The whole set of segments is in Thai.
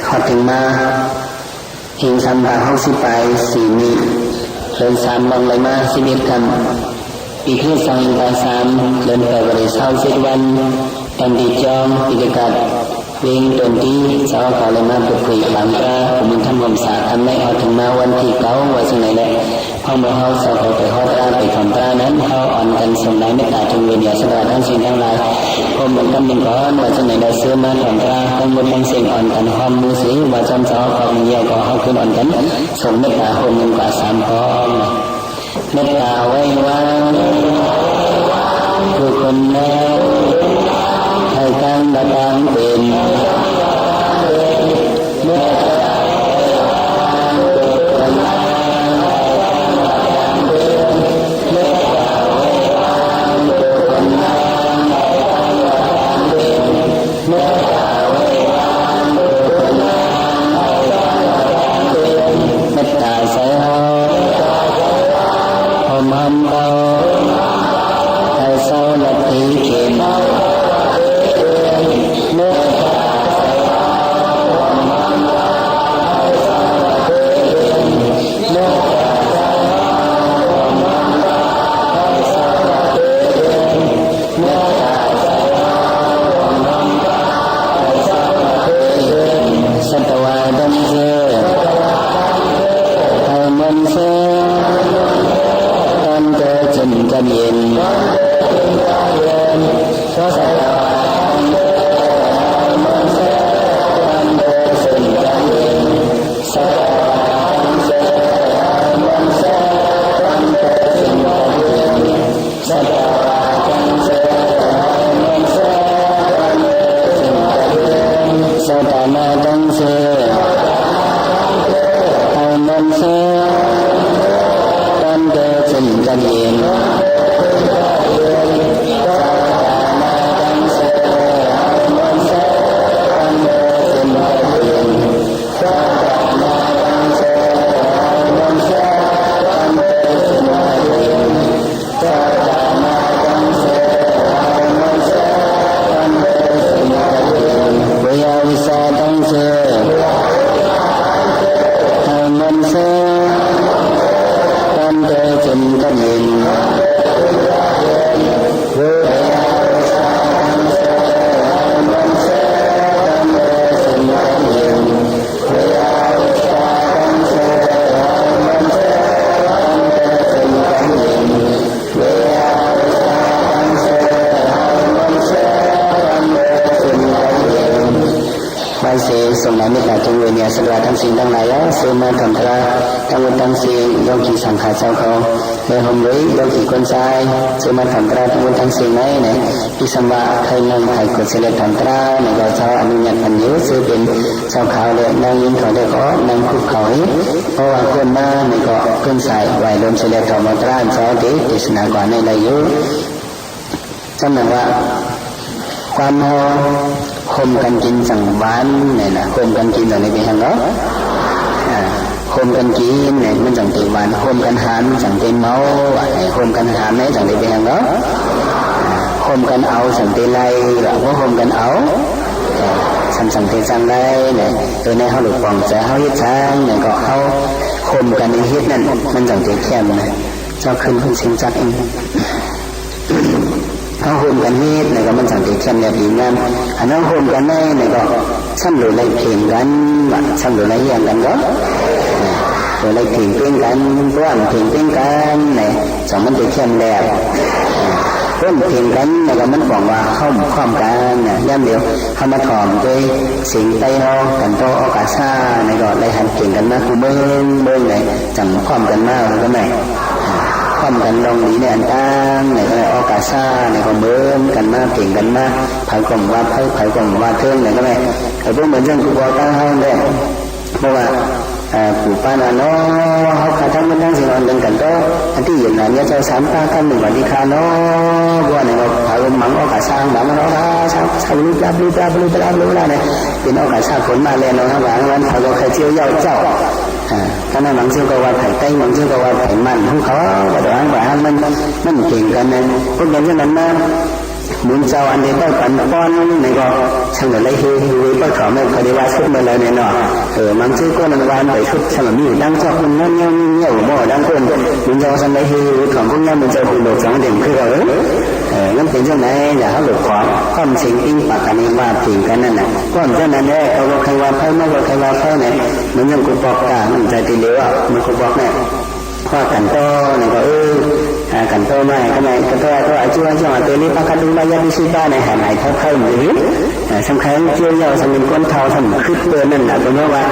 พอถึงมาหิงสัมภา60 ไป4มีเดิน3 วันเลยมา11 กันปีที่2 3เดินไปบริษัท10 วันตอนดีจอมกิจการเวงตนที่สาวเขาเลยมาพูดคุยบางปลาผมทำความสะอาดทำให้เขาถึงมาวันที่9วันที่ไหนแหละห้องบ่เขาสาวเขาไปเขาปลาไปทำปลานั้นเขาอ่อนกันส่งได้ไม่ตาจงเวียนอย่าสละทั้งสิ่งทั้งหลายผมเหมือนกันเป็นก้อนวันที่ไหนได้ซื้อมาทำปลาทั้งหมดทั้งสิ่งอ่อนกันความมือสีว่าจำสาวเขาเยี่ยวก็เขาขึ้นอ่อนกันส่งเมตตาคนหนึ่งกว่า3 พร้อมเมตตาไว้วางคือคนแน่ให้ตั้งระดับเป็นเมื่อส่งน้ำเมตตาจงเวียนอย่าสละทั้งสิ่งทั้งหลายเสมาธรรมราทั้งหมดทั้งสิ่งโยกีสังขารเจ้าเขาในหอมไว้โยกีคนใจเสมาธรรมราทั้งหมดทั้งสิ่งไหนเนี่ยที่สมบัติใครนั่งใครกดเสด็จธรรมราในเราเจ้าอนุญาตพันยุซื้อเป็นเจ้าเขาเลยนั่งยิงเขาได้ก็นั่งคุกเขาเพราะว่าคนมาในก็ขึ้นใส่ไหวลมเสด็จธรรมราเจ้าเด็กศาสนากว่าในระยุจำหนักว่าความโหคมกันกินสังวานเนี่ยนะคมกันกินอะไรเป็นอย่างเนาะคมกันกินเนี่ยมันสังเกตวานคมกันหามสังเกตเมาคมกันหามเนี่ยสังเกตเป็นอย่างเนาะคมกันเอาสังเกตไรหรือว่าคมกันเอาสังเกตจังไรเนี่ยตัวในเขาหลุดปองใจเขายึดช้างเนี่ยก็เขาคมกันในเฮ็ดนั่นมันสังเกตแค่ไหนเจ้าขึ้นขึ้นสิงจักเองเขาโฮมกันเฮ็ดเนี่ยก็มันสังเกตแค่แบบดีงามอันนั้นโฮมกันได้เนี่ยก็ซ้ำหรือไรเพียงกันซ้ำหรือไรอย่างกันก็หรือไรเพียงเป็นกันร่วมเพียงเป็นกันเนี่ยสองมันจะเข้มแหลกร่วมเพียงกันเนี่ยก็มันบอกว่าเข้าคล้องกันเนี่ยย่ำเดียวเขามาถ่อมด้วยสิ่งใต้ห้องกันโตอากาศซ่าเนี่ยก็ได้หันเพียงกันมากกูเบิ้งเลยจังคล้องกันมากก็ไม่คล้องกันลงนี้เนี่ยอันตั้งเนี่ยก็อากาศซ่าเนี่ยก็เบิ้งกันมากเพียงกันมากไผ่กลมว่าไผ่กลมว่าเทิงเนี่ยก็ไม่ไอ้พวกเหมือนเรื่องกูบอกตั้งห้องได้เพราะว่าปู่ป้านาเนาะเขาขาดทั้งมันทั้งสิ่งอันหนึ่งกันก็อันที่อยู่นั้นเนี่ยเจ้าสามป้ากันหนึ่งวันที่ขาเนาะว่าเนี่ยเราพาลมหมังออกาสร้างแบบมันเราชาวลูกปลาเนี่ยเป็นออกาสร้างผลมาเลยเราทั้งหลังวันพาเราเคยเที่ยวเย่าเจ้าท่านนั้นหลังเชื่อก็ว่าไผ่ใต้หลังเชื่อก็ว่าไผ่มันของเขาแต่หลังว่ามันเก่งกันเนี่ยพวกอย่างนั้นนะ มุนเจ้าอันเดียวกันป้อนในก็ช่างเลยเฮก็ขอไม่คดีว่าชุดมาเลยเนี่ยเนาะมันชื่อก็มันวานไปชุดช่างมีดังจอกมันเงี้ยเงี้ยบ่ดังคนมุนเจ้าช่างเลยเฮของพวกนี้มันจะเป็นดอก2เด่นขึ้นเลยงั้นเป็นจังไหนอย่าเขาหลุดขวางข้อมสิ่งอิงปากกันนี้ว่าถึงกันนั่นน่ะก้อนเจ้านั้นแน่เขาบอกใครว่าเพิ่มไม่ว่าใครว่าเพิ่มเนี่ยมันยังกูบอกกามันใจตีเลี้ยวมันกูบอกเนี่ยว่ากันโตเนี่ยก็กันโตมาก็ไม่กันโตก็อาชีพช่างตัวนี้พักดูมายาดิสิบ้าในหายเท่าเพิ่มหรือสำคัญเกี่ยวเยาสมิงก้นเท่าทำคึกเตือนนั่นแหละเป็นว่า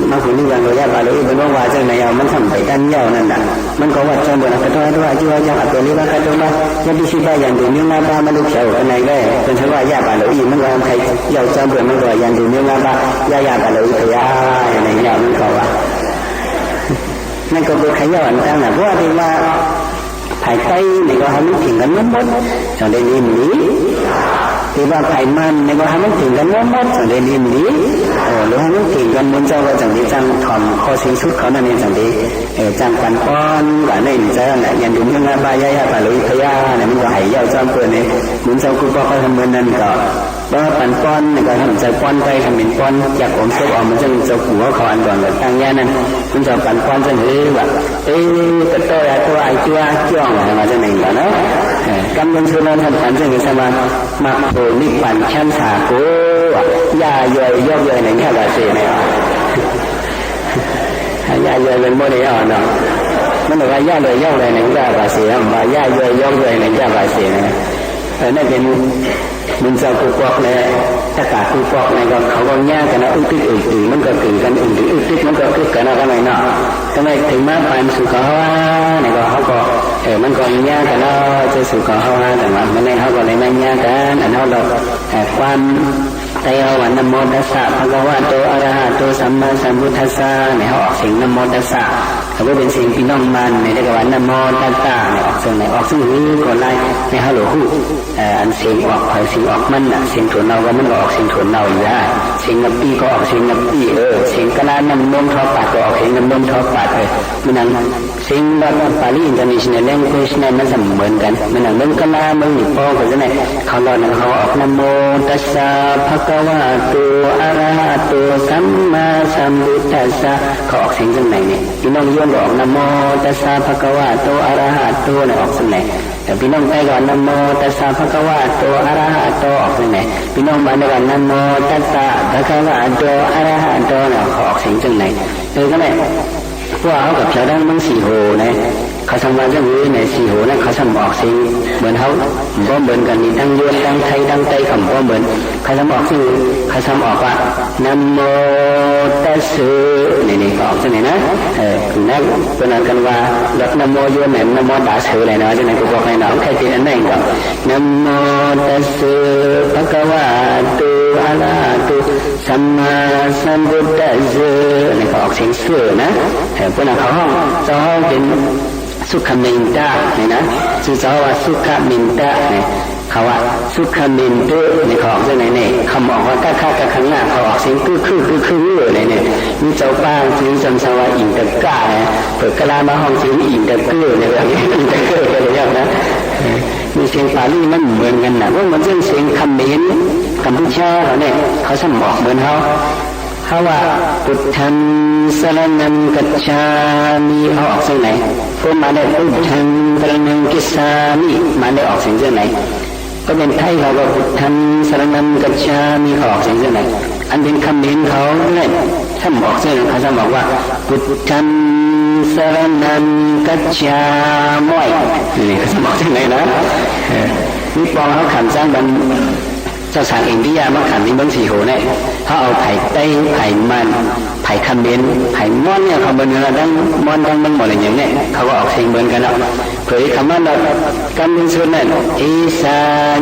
มาถึงนี่วันระยะเวลาเป็นว่าจังไหนเอามันทำไปด้านเยานั่นแหละมันก็ว่าจังบนกันโตด้วยอาชีพช่างตัวนี้พักดูมายาดิสิบ้าอย่างเดียวนี่มาบ้ามันลูกเขียวกันไหนได้เป็นเชื่อว่ายาบาลีมันก็ทำใครเยาจังบนมันก็อย่างเดียวนี่มาบ้ายาบาลีพยาอย่างนี้มันก็ว่านั่นก็เป็นขยันตั้งแต่เพราะที่ว่าภายใต้ในก็ทำให้ถึงกันหมดจนได้ยินนี้ที่ว่าภายมันในก็ทำให้ถึงกันหมดจนได้ยินนี้หรือทำให้ถึงกันบนเจ้าก็จังดีจังถอมข้อสิ่งสุดเขานั่นเองจังดีจังปันป้อนกับในใจนั่นยันดูเรื่องอะไรยายาปาลุยพยาเนี่ยมันก็หายยาวจำเปิดเนี่ยเหมือนเจ้าคุณพ่อเขาทำเหมือนนั่นก็ว่าปันป้อนในก็ทำใจป้อนไปทำเป็นป้อนจากผมซุกออกมันจะเจ้าหัวเขาอันก่อนเลยตั้งแย่นั่นมันจะปันป้อนจะเฮ้ยแบบก็โตแล้วตัวไอ้ตัวจ้องอะไรมาจะหนึ่งก่อนเนาะกำลังชวนทำปันจะเห็นสมามาโผล่นิปันชั้นสากูยาเยยยกเยยหนึ่งแค่แบบสี่เนี่ยยาเยยเป็นโมเดลเนาะมันบอกว่ายาเลยยกเลยหนึ่งแค่แบบสี่มายาเยยยกเลยหนึ่งแค่แบบสี่เนี่ยนั่นเป็นมันจะกูบอกเลยถ้ากากูบอกในก็เขาก็แย่กันนะอึดมันก็ตื่นกันอึดมันก็คึกกันนะทำไมเนาะทำไมถึงมาปันสุขภาวะในก็เขาก็มันก็แย่กันเนาะจะสุขภาวะแต่ว่ามันในเขาก็เลยไม่แย่กันอันนั้นเราความใจเอาวันนโมตัสสะภะคะวะโตอะระหะโตสัมมาสัมพุทธัสสะในเขาออกเสียงนโมตัสสะเขาก็เป็นเสียงพี่น้องมันในเรียกว่านโมตัสสะในออกเสียงไหนออกซึ่งหูก็ไล่ในเขาหลวงหูอันเสียงออกเสียงออกมันเสียงถั่วเน่าก็มันก็ออกเสียงถั่วเน่าอยู่ได้เสียงน้ำปีก็ออกเสียงน้ำปีเสียงกะลาน้ำนมทอปากก็ออกเสียงน้ำนมทอปากมันนั่งเสียงแบบปาลีอินเตอร์เนชั่นแนลแลงเกจเนี่ยมันเหมือนกันมันนั่งเมืองกะลาเมืองญี่ปุ่นก็จะไหนเขาลอยเขาออกนโมตัสสะภะคะวะโตอะระหะโตสัมมาสัมพุทธัสสะเขาออกเสียงจังไหนเนี่ยพี่น้องย้อนออกนโมตัสสะภะคะวะโตอะระหะโตเนี่ยออกจังไหนแต่พี่น้องใต้ก่อนนโมตัสสะภะคะวะโตอะระหะโตออกจังไหนพี่น้องบ้านก่อนนโมตัสสะภะคะวะโตอะระหะโตเนี่ยเขาออกเสียงจังไหนก็เนี่ยว่าเขากับชาวด้านมังสีโหนะเขาทำมาเรื่องนี้ในสีโหนะเขาทำออกเสียงเหมือนเขาก็เหมือนกันนี่ดังยวนดังไทยดังไตคำก็เหมือนเขาทำออกซึ่งเขาทำออกว่านะโมตัสสะนี่ก็ออกจังไหนนะนั่นเป็นอันกันว่ารักนะโมยวนไหนนะโมด่าเสืออะไรนะจังไหนก็บอกให้น้องใครเป็นอันไหนก็นะโมตัสสะภะคะวะโตอะระหะโตสัมมาสัมพุทธัสสะนี่ก็ออกเสียงเสือนะเป็นอันเขาห้องจะห้องเป็นสุขมินตาเนี่ยนะชื่อว่าสุขมินตาเนี่ยเขาว่าสุขมินตาเนี่ยเขาออกจากไหนเนี่ยเขาบอกว่าถ้าข้ากับข้างหน้าเขาออกเสียงคือเลยเนี่ยมีเจ้าป้าชื่อจำสวาอินตะก้าเนี่ยเปิดกะลามาห้องเสียงอินตะเกือเนี่ยแบบนี้อินตะเกือก็เลยอย่างนะมีเสียงปาลีมันเหมือนกันนะว่ามันเรื่องเสียงคำเขมรกัมพูชาเขาเนี่ยเขาสมบอกเหมือนเขาว่าพุทธังสรณังกัจฉามิเขาออกเสียงไหนพวกมาได้พุทธังสรณังกิสสามิมาได้ออกเสียงไหนก็เป็นไทยเขาก็พุทธังสรณังกัจฉามิเขาออกเสียงไหนอันเป็นคำเขมรเขาเนี่ยถ้าบอกเสียงเขาจะบอกว่าพุทธังสรณังกัจฉามินี่เขาจะบอกเสียงไหนนะนี่ปองเขาขันสร้างบันเจ้าสาวอินเดียมาขันที่เมืองสีโหเนี่ยเขาเอาไผ่ไต้ไผ่มันไผ่คำเบนไผ่ม้อนเนี่ยเขาเป็นอะไรดังม้อนดังมันหมดอะไรอย่างเนี้ยเขาก็ออกเสียงเหมือนกันแล้วเผยคำว่าเรากำลังสุดนั่นอิสา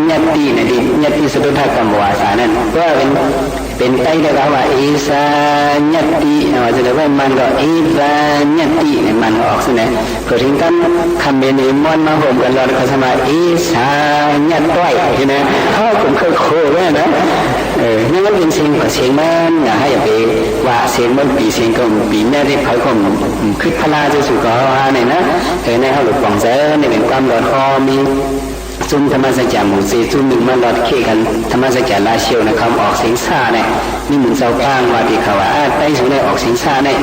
ญตินั่นดิญติสุดท้ายกรรมวาสานั่นก็เป็นไต้ได้แล้วว่าอิสาญติเราจะเรียกว่ามันก็อิสาญติเนี่ยมันก็ออกเสียงเผยถึงกันคำเบนม้อนมาห่มกันเราเขาสมัยอิสาญต้อยใช่ไหมเขาผมเคยโคไว้นะนี่มันเป็นเสียงของเสียงมันนะให้อย่าไปว่าเสียงมันปีเสียงก็ปีแม่ที่เผยก็คิดพลาจะสุขภาพเนี่ยนะในเขาหลุดปองเจอในเป็นความหลอดคอมีโซ ซุ่มธรรมสัจจาหมู่สี่ซุ่มหนึ่งมาหลอดเคีกันธรรมสัจจาลาเชียวนะคำออกเสียงซ่าเนี่ยนี่เหมือนเจ้าก้างว่าที่เขาว่าใต้สุดได้ออกเสียงซ่าเนี่ย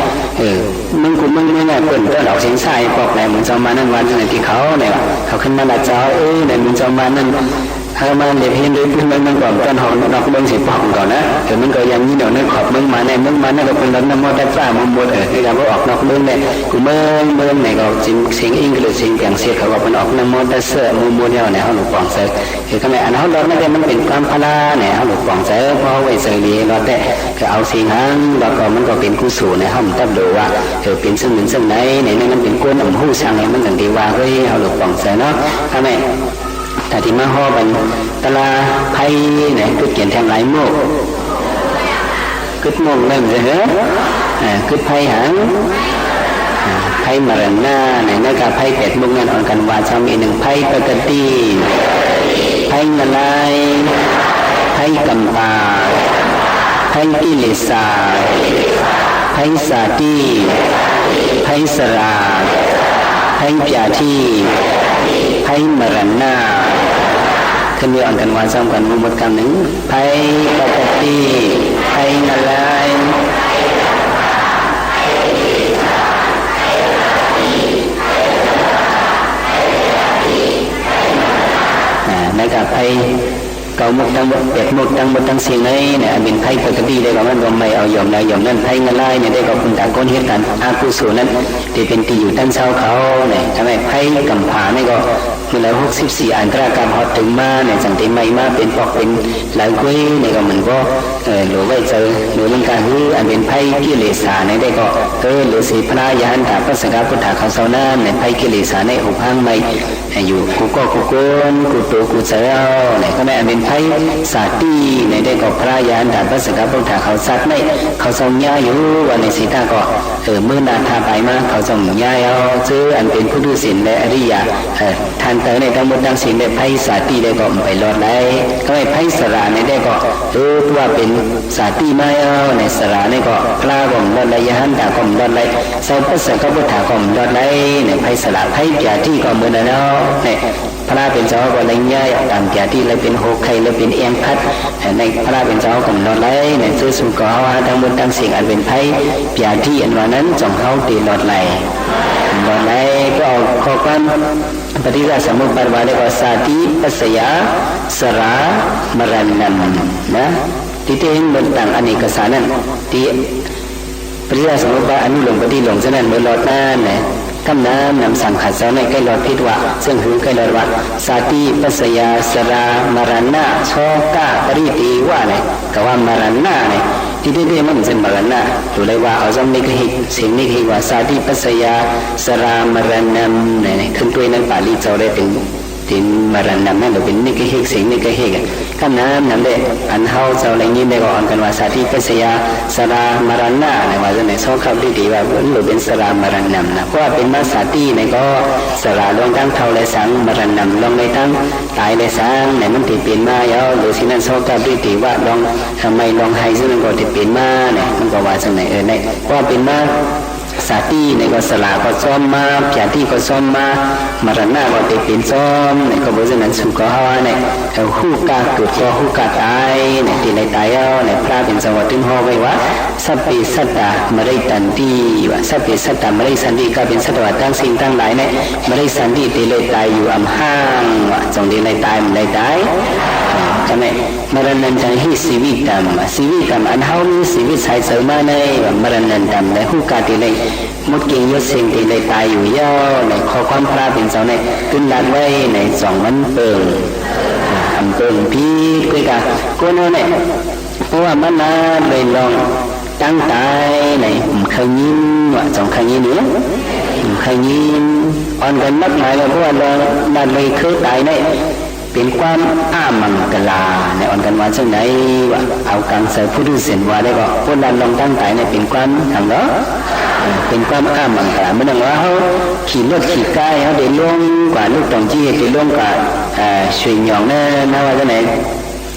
มึงกูมึงเนี่ยเปิดต้นออกเสียงซ่าปอกไหนเหมือนเจ้ามานั่นวันที่เขาเนี่ยเขาขึ้นมาละเจ้าเนี่ยเหมือนเจ้ามานั่นถ้ามาเรียนเห็นด้วยพื้นมันก่อนต้นหอมนอกเบื้องสีปองก่อนนะแต่มันก็ยังนี่เดี๋ยวนึกขอบมึงมาในมึงมาเนี่ยก็เป็นน้ำมอดฟ้ามึงหมดที่เราออกนอกเบื้องเนี่ยกูเมืองเนี่ยก็เสียงอิงหรือเสียงเปียงเสียเขาก็เป็นออกน้ำมอดเสื้อมึงหมดเนี่ยเนี่ยเขาหลุดปองเสือคือทำไมอันเขาเราไม่ได้มันเป็นความพลาเนี่ยเขาหลุดปองเสือเพราะไว้เสือดีเราได้คือเอาสิ่งนั้นแล้วก็มันก็เป็นกุศลเนี่ยเขาตับดูว่าเป็นซึ่งหนึ่งซึ่งไหนเนี่ยมันเป็นก้นหู้ช่างเนี่ยมันถึงดีว่าเฮ้ยเขาหลุดปองเสือเนาะทำไมแต่ที่มาห่อบันตลาไพ่เนี่ยคือเขียนแทงหลายโมกกึดโมงนั่นเลยเหรอกึดไพ่หางไพ่มรณะเนี่ยนั่นกับไพ่เป็ดมุกนั่นอ่อนกันว่าชาวมีหนึ่งไพ่ปกติไพ่เงลายไพ่กำปาไพ่กิเลสาไพ่สาตีไพ่สราไพ่ปยาทีไพ่มรณะขึ้นเรื่องอ่อนกันว่าซ้ำกันมุมกรรมหนึ่งไพ่ปกติไพ่เงลายนั่นกับไพ่เก่ามุกตั้งหมดเป็ดมุกตั้งหมดตั้งเสียงเลยเนี่ยเป็นไพ่ปกติได้ก็มันรวมไม่เอาหย่อมใดหย่อมนั่นไพ่เงลายเนี่ยได้ก็คุณต่างคนเหตุการณ์อากุศลนั้นที่เป็นที่อยู่ตั้งเช้าเขาเนี่ยทำไมไพ่กำผาเนี่ยก็เมื่อไร64อันตรากรรมฮอดถึงมาเนี่ยสังเกตไม่มาเป็นปอกเป็นหลายเว้ยเนี่ยก็เหมือนก็หรือว่าเจอหรือมันการที่อันเป็นไพ่กิเลสาเนี่ยได้ก็หรือสีพระยานถาพระสกาพุทธาเขาเสาหน้าเนี่ยไพ่กิเลสาในหุบห้างไม่อยู่กูก็กูโกนกูโตกูเจ้าเนี่ยก็ไม่อันเป็นไพ่สาตีเนี่ยได้ก็พระยานถาพระสกาพุทธาเขาสัตว์ไม่เขาทรงย่าอยู่วันในสีตาก็เมื่อนาทาไปมาเขาทรงย่าเอาเจออันเป็นผู้ดุสินและอริยะท่านในทั้งหมดทั้งสิ้นได้ไพ่สาตีได้ก็ไปรอดได้ก็ไม่ไพ่สระในได้ก็ว่าเป็นสาตีไม่เอาในสระในก็พระก็รอดได้ยหันตาก็รอดได้เสาพระสกพุทธาก็รอดได้ในไพ่สระไพ่ปยาที่ก็เหมือนกันเนาะเนี่ยพระเป็นเจ้าก็เลยง่ายตามปยาที่เลยเป็นโหไข่เลยเป็นเอียงพัดในพระเป็นเจ้าก็รอดได้ในซื้อสุกเอาทั้งหมดทั้งสิ่งอันเป็นไพ่ปยาที่อันว่านั้นจงเข้าตีรอดไหลรอดไหลก็เอาข้อความปฏิฆาสมุปปาทวาเรียกว่าสาติปัสสยาสรามรณัมนะที่เห็นบนต่างอเนกสารนั้นที่ปฏิฆาสมุปปาทอนุโลมปฏิโลมฉะนั้นเมื่อหลอดนั่นเนี่ยคำน้ำนำสั่งขัดเสาในใกล้หลอดพิษว่าซึ่งหือใกล้หลอดว่าสาติปัสสยาสรามรณะโชกะปริตีว่าเนี่ยก็ว่ามรณะเนี่ยที่ได้มันเป็นมรณะอยู่เลยว่าเอาจำนิกหิเสียงนิกหิว่าสาติปัสสยาสรามรณัมเนี่ยขึ้นตัวนั้นปาลีเจ้าได้ถึงมรณะนั่นเราเป็นนิกหิเสียงนิกหิกันคำน้ำนั่นได้อันเฮาเจ้าอะไรนี้ได้ก็อ่อนกันว่าสาติปัสสยาสรามรณะเนี่ยว่าจะในโซขับดีว่าเราเป็นสรามรณัมนะเพราะว่าเป็นมาสาติเนี่ยก็สราลงตั้งเท่าไรสังมรณัมลงในตั้งตายในสังเนี่ยมันติดเป็นมาเยอะหรือสิ่งนั้นโซขับดีว่าลองทำไมลองให้ซึ่งมันก็ติดเป็นมาเนี่ยมันก็ว่าจังไหนเนี่ยว่าเป็นมาสาตีเนี่ยก็สลาก็ซ้อมมาปยาที่ก็ซ้อมมามรณะก็ติดเป็นซ้อมเนี่ยก็บอกฉะนั้นสุขะเนี่ยคู่กาเกิดก็คู่กาตายเนี่ยที่ในตายเอาเนี่ยพระเป็นสวัสดิ์ถึงห่อไว้ว่าสัพเพสัตตามะไรตันติว่าสัพเพสัตตามะไรสันติก็เป็นสัตว์ตั้งสิ่งตั้งหลายเนี่ยมะไรสันติที่เลยตายอยู่อำห้างว่าจงที่เลยตายมันเลยตายใช่ไหมมรณะจังหิสีวิตามสีวิตามอันเฮามีสีวิสัยเสริมมาในมรณะตามในคู่กาที่เลยมดเก่งยศเสียงที่เลยตายอยู่ย่อในข้อความพระเป็นเจ้าในขึ้นลาดไว้ในสองมันเปิงทำเปิงพี่คุยกันกูโน่เนี่ยเพราะว่ามันน่าเลยลองตั้งตายในเคยยิ้มว่าสองเคยยิ้มเนี่ยเคยยิ้มอ่อนกันมากมายเลยเพราะว่าเราดันเลยเคยตายในเป็นความอ้ามังกลาในอ่อนกันว่าเช่นไหนว่าเอากังเสยผู้ดูเสียนว่าได้ก็พวกนั้นลองตั้งตายในเป็นความทางเนาะเป็นความอ้ามังกลาไม่ต้องว่าเขาขี่รถขี่กายเขาเดินล่วงกว่าลูกตองจี้เดินล่วงกว่าช่วยหยองน่าว่าจะไหน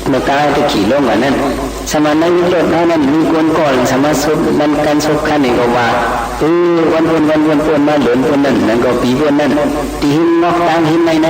เมื่อกายจะขี่ล่วงกว่านั้นสมัยนั้นรถนั้นมีคนก่อนสมัยสุดมันการสุขขันนี่ก็ว่าวันมาเหลือนคนนั้นก็ปีวันนั้นตีหินนอกต่างหินใน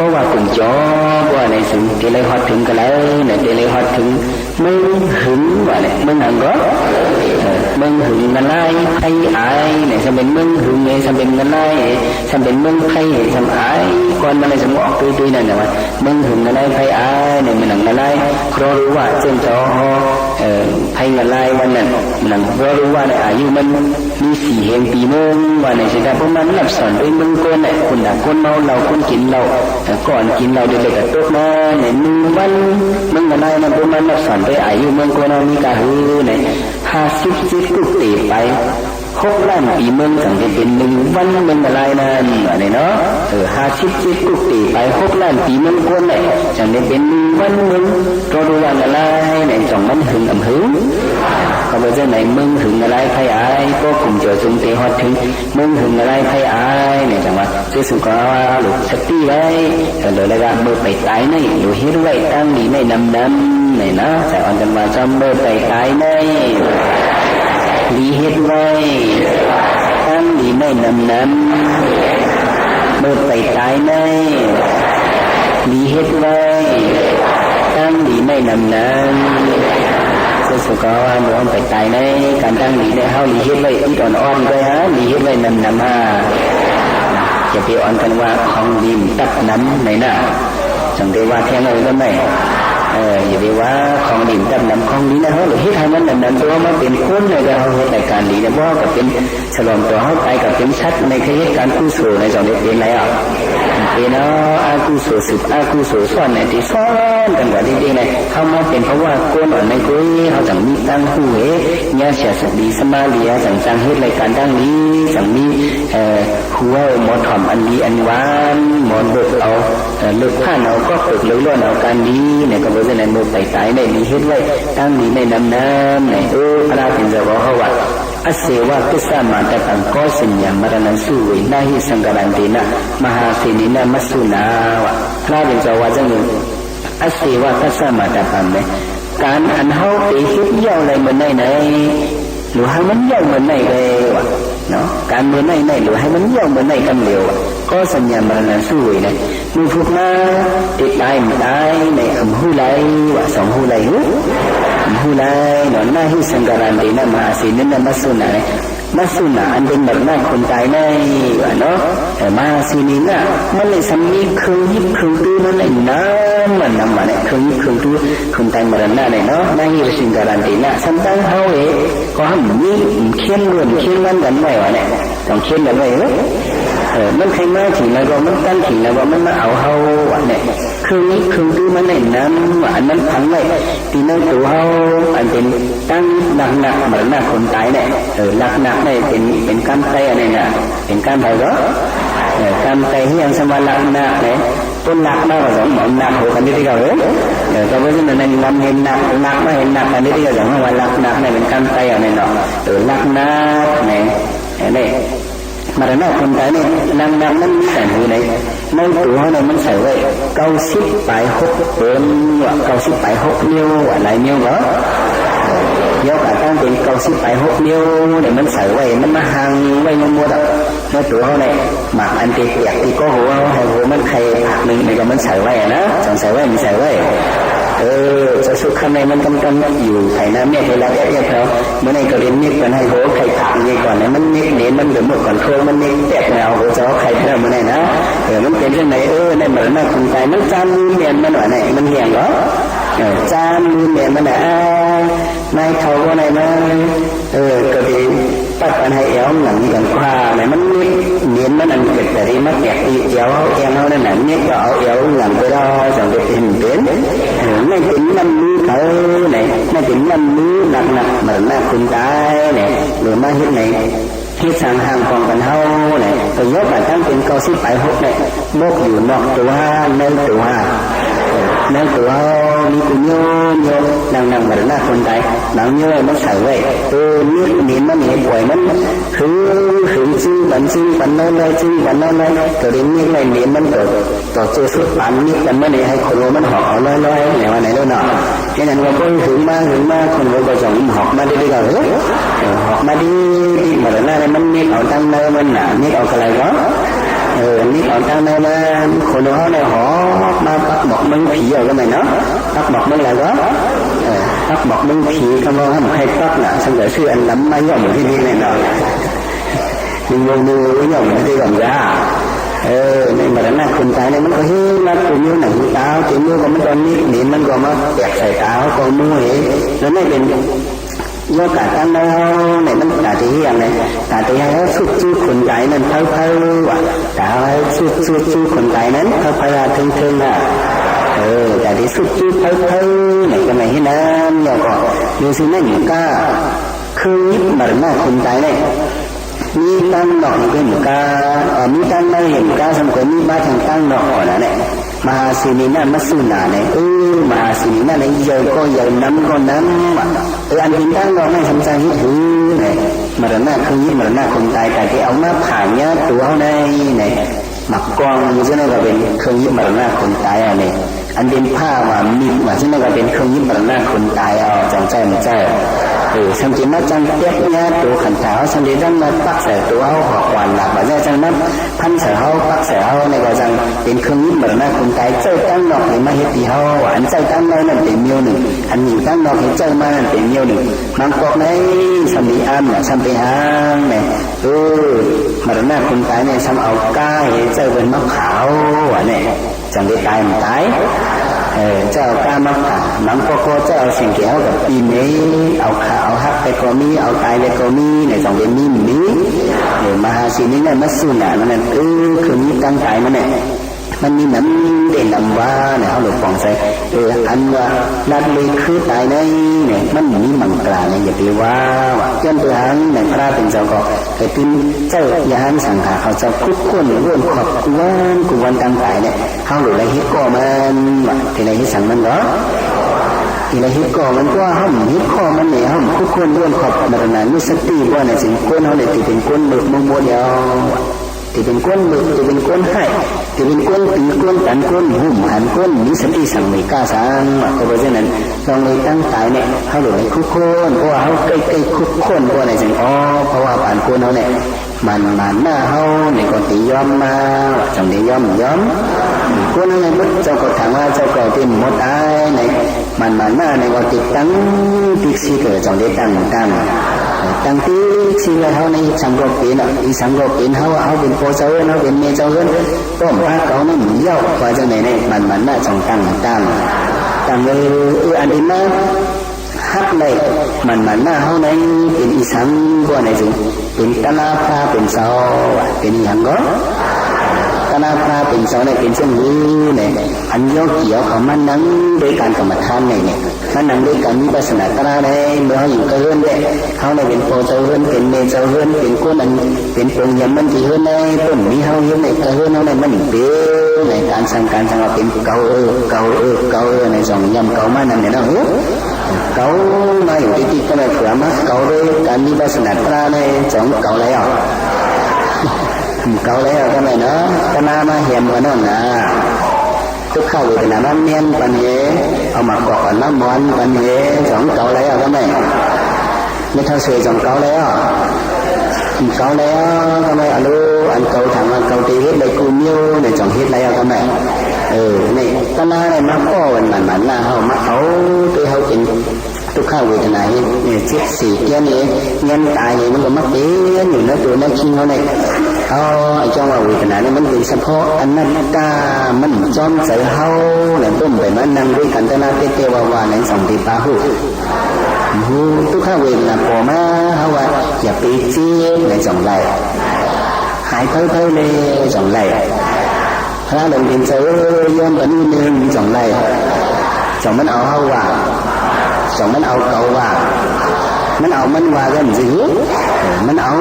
ราะว่าคุณจอว่าในสิ่งที่เลยฮอดถึงกันแล้วเนี่ยที่เลยฮอดถึงมึงหึงว่าเนี่ยมึงหังก็มึงหึงกันไล่ไพ่อายเนี่ยจะเป็นมึงหึงเนี่ยจะเป็นกันไล่จะเป็นมึงไพ่ทำอายก่อนมันเลยจะงอกตุยๆนั่นแหละว่ามึงหึงกันไล่ไพ่อายเนี่ยมันหนังกันไล่เพราะรู้ว่าเจ้าจอไพ่กันไล่วันนั้นหนังเพราะรู้ว่าในอายุมันมี4 แห่งปีมึงว่าในสิ่งที่พวกมันนับสอนด้วยมึงก้นเนี่ยคนด่าคนเมาเราคนกินเราก่อนกินเราเด็กๆกับโต๊ะมาเนี่ยวันมึงกันไล่มันพวกมันนับสอนด้วยอายุมึงก้นเรามีกะหือเนี่ย50 กุฏิไป6 ล้านปีเมืองสังเกตเป็น1 วันเมืองอะไรนั่นอะไรเนาะ50 กุฏิไป6 ล้านปีเมืองก้นเลยสังเกตเป็น1 วันเมืองก็รู้ว่าอะไรเนี่ย2 มันหึงอำหึงก็บอกว่าไหนเมืองหึงอะไรไพ่อายก็กลุ่มเจอจุงเตะฮอดถึงเมืองหึงอะไรไพ่อายเนี่ยจังหวะซื้อสุกาหลุดสติไว้เลยแล้วก็เมื่อไปตายนี่อยู่เฮ็ดไว้ตั้งดีไม่นำเนี่ยนะแต่อันกันมาจำเมื่อไปตายนี่ดีเฮ็ดไว้ตั้งดีไม่นำเมื่อไปตายนี่ดีเฮ็ดไว้ตั้งดีไม่นำสุกาว่าหนูไปตายในการตั้งดีได้เฮาดีเฮ็ดไว้อีดอ่อนๆด้วยฮะดีเฮ็ดไว้นำมาจะไปอ่อนกันว่าของดินตักน้ำในหน้าจังได้ว่าแท้เลยก็ไม่อย่าไปว่าของดินตักน้ำของนี้นะเฮาหรือเฮ็ดให้มันนำตัวมาเป็นคนในการเฮาเฮ็ดในการดีนะบ่ก็เป็นฉลองตัวเฮาไปกับเป็นชัดในเหตุการณ์กุศลในจังได้เป็นแล้วเป็นอากุศลสืบอากุศลซ้อนในที่ซ้อนกันว่าดีๆในเข้ามาเป็นเพราะว่าก้นอ่อนในกุ้ยเขาจังมีตั้งคู่เหญาเสียสติสมาเลียจังจังเหตุรายการตั้งนี้จังมีหัวหมอถ่อมอันดีอันหวานหมอนเบิกเอาเลิกผ้าเอาก็เปิดเลยล้วนเอาการดีเนี่ยก็บอกว่าในมือไต่ไต่ในมีเหตุไว้ตั้งนี้ในน้ำในพระเป็นจะบอกเขาว่าอาเสวะกิสามาตตังก็สัญญามรณะสุเวนาหิสังกัลันเตนะมหาเสนินะมัสสุนาวะพระเป็นจะว่าจังเลยอาเสวะกิสามาตตังเนี่ยการอันเฮาไปคิดเย่าอะไรมันไหนหรือให้มันเย่ามันไหนเลยวะเนาะการมันไหนหรือให้มันเย่ามันไหนกันเร็วก็สัญญามรณะสุเวนะมือพวกน่าติดได้ไม่ได้ในหูไหลวะ2 หูไหลหูไหลเนาะหน้าหิสังกัลันเตนะมหาเสนินะมัสสุนามัสสุนาอันเป็นแบบหน้าคนตายในเนาะมาสีนี้น่ะมันเลยสำนีเครื่องยิบเครื่องตู้นั่นเลยน้ำมันนำมาเนี่ยเครื่องยิบเครื่องตู้คนตายมรณะเนี่ยเนาะหน้าหิสังกัลันเตนะสันตังเฮาก็ห้ามมีเขียนล้วนเขียนมันกันไว้วะเนี่ยต้องเขียนกันไว้มันใครมาถึงแล้วก็มันตั้งถึงแล้วก็มันมาเอาเฮาวะเนี่ยเครื่องนี้เครื่องตู้มันเนี่ยน้ำอันนั้นพังไว้ตีนั่งตัวเฮาอันเป็นตั้งหนักเหมือนหน้าคนตายเนี่ยหนักเนี่ยเป็นการไตอะไรเนี่ยเป็นการไตก็การไตที่ยังสมาหนักเนี่ยต้นหนักมากกว่า2 หมอนหนักหัวกันที่เขาแต่เพราะฉะนั้นในลำเห็นหนักไม่เห็นหนักอันนี้ที่เขาบอกว่าหนักเนี่ยเป็นการไตอะไรเนาะหนักเนี่ยมรณะคนตายเนี่ยนางมันใส่หูไหนในตัวเขาเนี่ยมันใส่ไว้90 ปลาย 6เป็นว่า90 ปลาย 6 นิ้วอะไรนิ้วเหรอยกตั้งเป็น90 ปลาย 6 นิ้วเนี่ยมันใส่ไว้มันมาหังไว้ยังมัวดในตัวเขาเนี่ยหมักอันตีเปียกที่ก็หัวให้หัวมันใครหนึ่งในก็มันใส่ไว้นะจังใส่ไว้มันใส่ไว้จะสุขข้างในมันกำอยู่ไข่น้ำเนี่ยเวลาแยกแล้วเมื่อในกระเด็นนิดกันให้หัวไข่ถามนี่ก่อนเนี่ยมันนิดเน้นมันเดือดหมดก่อนโค้งมันนิดแตกแนวหัวจะเอาไข่เท่ามันไหนนะมันเป็นเรื่องไหนในเหมือนหน้าคุณใจมันจานเมียนมันหน่อยไหนมันเหี่ยงเหรอจานเมียนมันไหนนายเขาก็ไหนมากระเด็นตัดกันให้เอวหนังอย่างคว้าไหนมันนิดเน้นมันอันเกิดแต่ที่มันแตกที่เอวเขานั่นน่ะนิดก็เอาเอวหลังไปรอจังเด็ดเห็นเป็นไม่เป็นมันมือเขาเนี่ยไม่เป็นมันมือหนักเหมือนหน้าคุณตายเนี่ยหรือมาเห็นไหนที่สั่งห่างของกันเฮาเนี่ยก็ยกมาตั้งเป็น90 ปลาย 6เนี่ยมกอยู่นอกตัวในตัวมีกุญโยนั่งเหมือนหน้าคนตายหนังเยอะมันใส่ไว้นิดนิดมันเห็นป่วยมันคือซื้อบันนั่นเลยซื้อบันนั่นเลยก็เรียนนิดเลยนิดมันต่อเจอสุดปันนิดกันเมื่อไหร่ให้คนรู้มันหอกเอาลอยๆเนี่ยวันไหนด้วยเนาะแค่นั้นว่าก็ถึงมาคนรู้ก็จะหอกมาดีๆก็หอกมาดีเหมือนหน้าเนี่ยมันนิดเอาตั้งเนื้อมันหนานิดเอาอะไรก็ นี่còn trong đây mà khổ nó này họ mà bắt bọc mưng phí ở cái này nó bắt bọc mưng là đó bắt bọc mưng phí không có một hay bắt là xong rồi sư anh lắm mấy dòng cái đi này nọ nhưng mà mua cái dòng cái đi còn ra nên mà đánh là con cái này nó có hiếu nó cũng như này táo chỉ như có mấy con niệm nó còn nó đẹp xài táo còn mua ấy nó mớiเป็นdo cả tăng đâu này nó cả thì hiện này cả thì hay xuất chu con cái nên thâu thâu cả xuất chu con cái nên thâu thâu là thương thương là cả thì xuất chu thâu thâu này cái này thế nào nhiều còn như thế này cả khơi nhíp mà nó con cái này mi tăng nọ cái một ca mi tăng đây hiện ca xong có mi ba thằng tăng nọ ở đó này mà xí ní là mất sùn này mà xí ní là này giờ có giờ năm con năm anh tin tăng nọ này xong sang hết thứ này mà đó là không biết mà đó là không tài cả cái ống áp hàng nhá tủ áo đây này mặc con cho nên là bên không biết mà đó là không tài à này anh bênผ้าmà mịn mà cho nên là bên không biết mà đó là không tài à chẳng chạy mà chạy xong chỉ mất trang tiếp nhá tủ khẩn tháo xong đến rằng mà bác sở tủ áo hoặc hoàn lạc và ra trang mắt phân sở hao bác sở hao này gọi rằng đến không biết mà đó là không tài chơi tăng nọ thì mà hết thì hao anh chơi tăng nói là tiền nhiêu nữa anh nhìn tăng nọ thì chơi mà là tiền nhiêu nữa mang cọp đấy xong đi ăn mà xong đi ăn này mà đó là không tài này xong áo ca thì chơi bên mắc khảo này chẳng đi tài một cáiเจ้าก้ามากค่ะน้ำก็เจ้าเอาสิ่งเกี่ยวกับปีนี้เอาขาวฮักไปก็มีเอาตายไปก็มีในสองเดือนนี้มหาศีนี้เนี่ยมัสสุน่ะนั่นคือมีตั้งใจมันเนี่ยมันมีน้ำเด่นน้ำว่าเนี่ยเขาหลุดปองใส่อันว่านัดเลยคือตายในเนี่ยมันมีมังกรเนี่ยอย่าไปว่าจนตัวหังในพระเป็นเจ้าก็ไปติ้นเจ้ายานสังขารเขาจะคุกคนร่วมขอบกวนตั้งใจเนี่ยเขาหลุดอะไรฮิตก็มันที่ไรฮิตสั่งมันก็ที่ไรฮิตก็มันก็ห้องฮิตข้อมันเนี่ยห้องคุกคนร่วมขอบมรณะนุสติว่าในสิ่งก้นเขาเนี่ยที่เป็นก้นหลุดมุมโมเดียวที่เป็นก้นหลุดที่เป็นก้นให้ที่เป็นก้นตีก้นตันก้นหุ่มหันก้นนิสติสั่งไม่กล้าสั่งก็เพราะฉะนั้นลองเลยตั้งใจเนี่ยเขาหลุดให้คุกคนเพราะว่าเขาใกล้คุกคนเพราะในสิ่งเพราะว่าผ่านก้นเขาเนี่ยมันหน้าเขาในคนตีย้อมมาจังได้ย้อมก้นอะไรมุดเจ้าก็ถามว่าเจ้าก็เต็มหมดได้ในมันหน้าในก็ติดตั้งติดซีเกิดจังได้ตั้งที่สิ่งอะไรเขาในสังกบเป็นอีสังกบเป็นเขาเป็นโพเจ้าเขาเป็นเมเจ้าต้มพระเขาไม่หมุนเย่าว่าจังไหนเนี่ยมันน่าจังตั้งเลยอันนี้นะฮักเลยมันหน้าเขาในเป็นอีสังว่าไหนสิเป็นตนาพาเป็นเสาเป็นอย่างก็ตนาพาเป็นเสาเนี่ยเป็นเช่นนี้เนี่ยอันย่อเกี่ยวของมันนั้นด้วยการกรรมฐานเนี่ยมันนั่งด้วยการมีปัสนาตราได้เมื่อเขาอยู่กับเพื่อนเนี่ยเขาเนี่ยเป็นโพเจ้าเพื่อนเป็นเมเจ้าเพื่อนเป็นก้นอันเป็นปงยำมันที่เพื่อนในต้นมีเขาเพื่อนในกับเพื่อนเขาเนี่ยมันเป็นในการสั่งเราเป็นเกาในสองยำเกามานั่นเนี่ยนะเกามาอยู่ที่ก็เลยเผื่อมาเกาด้วยการมีปัสนาตราในสองเกาแล้วก็ไม่เนาะตนามาเห็นกันนั่นนะทุกข้าวเวลาน้ำเนียนปันเหเอามาเกาะน้ำมันปันเหสองเกาแล้วก็ไม่เท่าเสือสองเกาแล้วก็ไม่อาลูอันเกาถังอันเกาตีเฮ็ดเลยกูมิ้วในสองเฮ็ดแล้วก็ไม่นี่ตนาเนี่ยมาพ่อวันมันหน้าเขามาเอาตัวเขาเป็นทุกข้าวเวทนาเนี่ยเจ็บสีเกี้ยนี่เงี้ยตายมันก็มักเตี้ยอยู่นะตัวนั้นคิงเขาเนี่ยไอ้เจ้าว่าเวทนาเนี่ยมันเป็นเฉพาะอันนั้นกามันจ้อมใส่เฮาเนี่ยต้มไปมันนั่งด้วยกันตนาเตวาในสองตีปาหูทุกข้าวเวทนาพอมาเขาว่าอย่าไปเจี๊ยในสองไหลหายเท่าเลยสองไหลพระหลวงเป็นเสือย่อมเป็นหนึ่งสองไหลสองมันเอาเฮาว่าสองมันเอาเกาว่ามันเอามันว่ากันสิมันเอา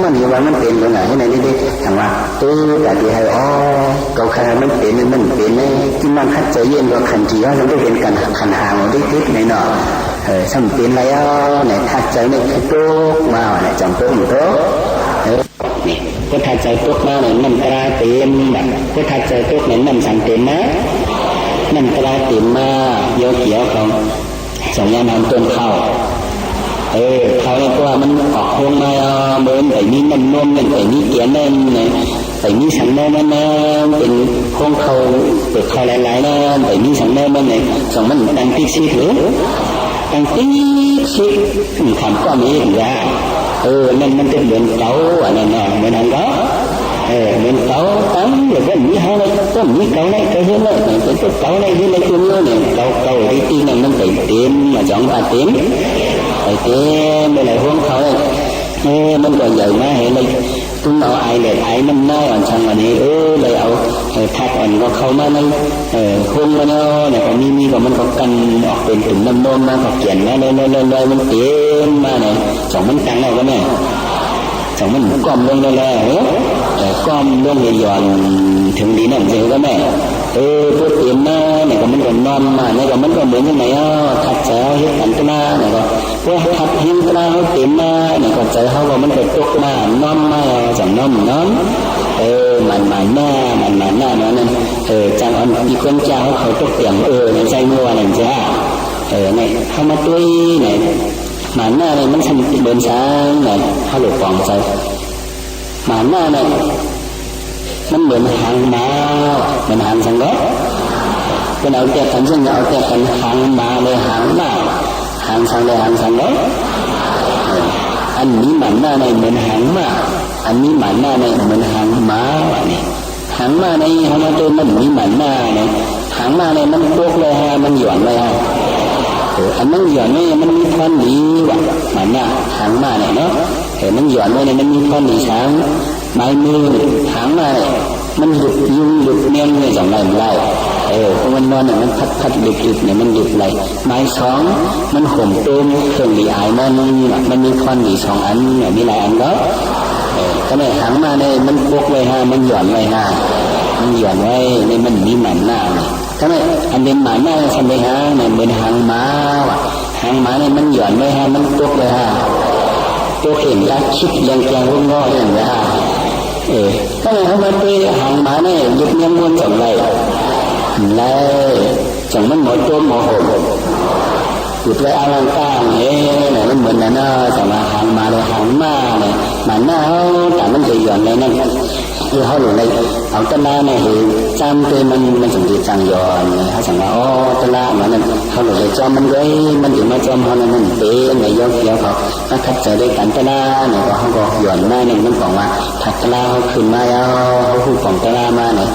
มันอยู่ว่ามันเป็นตรงไหนให้ไหนดิทางว่าแต่ที่ให้เกาคามันเป็นที่มันคัดใจเย็นกว่าขันจีว่ามันได้เป็นกันขันหางทิศในหนอสมเป็นอะไรในทัดใจในโต๊ะมาในจังโต๊ะอยู่โต๊ะนี่ก็ทัดใจโต๊ะมาในมันกระเต็มก็ทัดใจโต๊ะในมันสั่งเต็มนะมันกระเต็มมาโยเกี่ยวของสองยานทำต้นเข้าเขาเนี่ยก็ว่ามันออกโค้งมาเหมือนไอ้นี่มันนมมันไอ้นี่เกียร์นั่นไง ไปมีสังแม่แม่เป็นห้องเขาเปิดเขาหลายๆนะไปมีสังแม่แม่ไหนสองมันตั้งติ๊กชิดหรือตั้งติ๊กชิดทำก็มีอย่างนี้นั่นมันจะเหมือนเก๋าอันนั้นนะเหมือนอันđóเหมือนเก๋าตั้งหรือว่ามีhai này cóมีเก๋าnày cái hướng này cáiเก๋าnày hướng này chung nữa này ก๋าđi tiên này nó phải tiên mà chọn ba tiên phải tiên đây là hướngเขาnàyมันก็ใหญ่มากเห็นเลยตุ้งเอาไอเลยไอมันน้อยอ่อนช่างอันนี้เลยเอาทัดอ่อนก็เข้ามาในหุ้มมันเนาะเนี่ยก็มีก็มันก็กันออกเป็นตุ่มน้ำนมมาก็เกี่ยนมาเลยมันเต็มมาเนี่ยสองมันตังอะไรก็แม่สองมันก้อมลงเลยก้อมลงหย่อนถึงดีนั่นเจอก็แม่พูดเต็มมาเนี่ยก็มันก็นอนมาเนี่ยก็มันก็เหมือนยังไงทัดเจ้าเฮ็ดกันตนาเนี่ยก็พวกทัดเฮ็ดตนาเขาเต็มมาเนี่ยก็เจอเขาว่ามันก็ตกมานอนมาจังนอนมันหน้านั่นจังอันที่คนเจ้าเขาตกเตียงในใจมัวนั่นจ้าเนี่ยเขามาตุ้ยเนี่ยมันหน้าเนี่ยมันเดินช้างเนี่ยเขาหลุดปองใจมันหน้าเนี่ยมันเหมือนหางม้าเหมือนหางสังเกตเป็นเอาแต่กันซึ่งเอาแต่กันหางม้าเลยหางม้าหางสังเลยหางสังเกตอันนี้มันหน้าในเหมือนหางม้าอันนี้มันหน้าในเหมือนหางม้าเนี่ยหางม้าในเขามาตัวมันมีมันหน้าเนี่ยหางม้าในมันโบกเลยฮะมันหย่อนเลยฮะอันนั้นหย่อนนี่มันมีท่อนดีว่ะมันหน้าหางม้าเนี่ยเนาะมันหย่อนไว้เนี่ยมันมีท่อนดีช้างไม้มือหางมาเนี่ยมันหยุดยุ่งหยุดเนียนเนี่ยจังไรมันไล่เพราะมันนอนเนี่ยมันพัดหยุดเนี่ยมันหยุดไหลไม้สองมันห่มต้มเครื่องดีอายมันมีท่อนดีสองอันเนี่ยมีหลายอันก็เนี่ยหางมาเนี่ยมันพกไว้ฮะมันหย่อนไว้ฮะมันหย่อนไว้เนี่ยมันมีหมันหน้าเนี่ยถ้าไม่อันเป็นหมันหน้าทำไมฮะเนี่ยเหมือนหางม้าว่ะหางม้าเนี่ยมันหย่อนไว้ฮะมันพกไว้ฮะตัวเข็มยักษ์คิดยังแกงรุ่งงออย่างนี้ฮะถ้าเขามาไปหางม้าเนี่ยยุบเนี้ยม้วนจังไรเลยจังมันหมดตัวหมดหกหยุดไว้อลังการเนี่ยมันเหมือนนั่นนะจังมาหางม้าเลยหางม้าเนี่ยมันหน้าเขาแต่มันจะหย่อนเลยนั่นคือเขาหลุดเลยเอาต้นน้าเนี่ยเห็นจำตัวมันสังเกตจังหย่อนเขาสั่งว่าต้นน้ามันนั่นเขาหลุดเลยจอมมันเลยมันถึงมาจอมเขาเนี่ยมันเตะในยกเกี่ยวเขาถ้าคัดเจอได้กันต้นน้าเนี่ยเขาก็หย่อนมาเนี่ยมันบอกว่าถัดต้นน้าเขาขึ้นมาแล้วเขาพูดของต้นน้ามาเนี่ย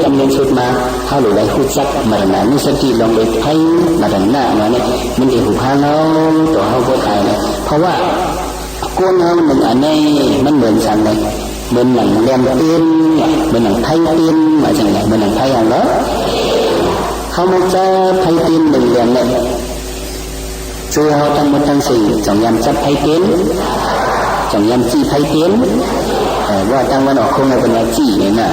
จำเป็นชุดมาเขาหลุดเลยพูดซักมาดันนี่สติลงไปให้มาดันหน้ามาเนี่ยมันจะหูพาเขาตัวเขาโคตรไทยเนี่ยเพราะว่าก้นเขามันอันนี้มันเหมือนสั่งเลยเหมือนหนังเลียมเตี้ยนเหมือนหนังไทยเตี้ยนมาจากไหนเหมือนหนังไทยอย่างนั้นเขาไม่เจอไทยเตี้ยนหนึ่งเลียมเลยเจอเขาทั้งหมดทั้งสี่จงยำจับไทยเตี้ยนจงยำจีไทยเตี้ยนว่าตั้งวันออกคงในเป็นว่าจีเนี่ยนะ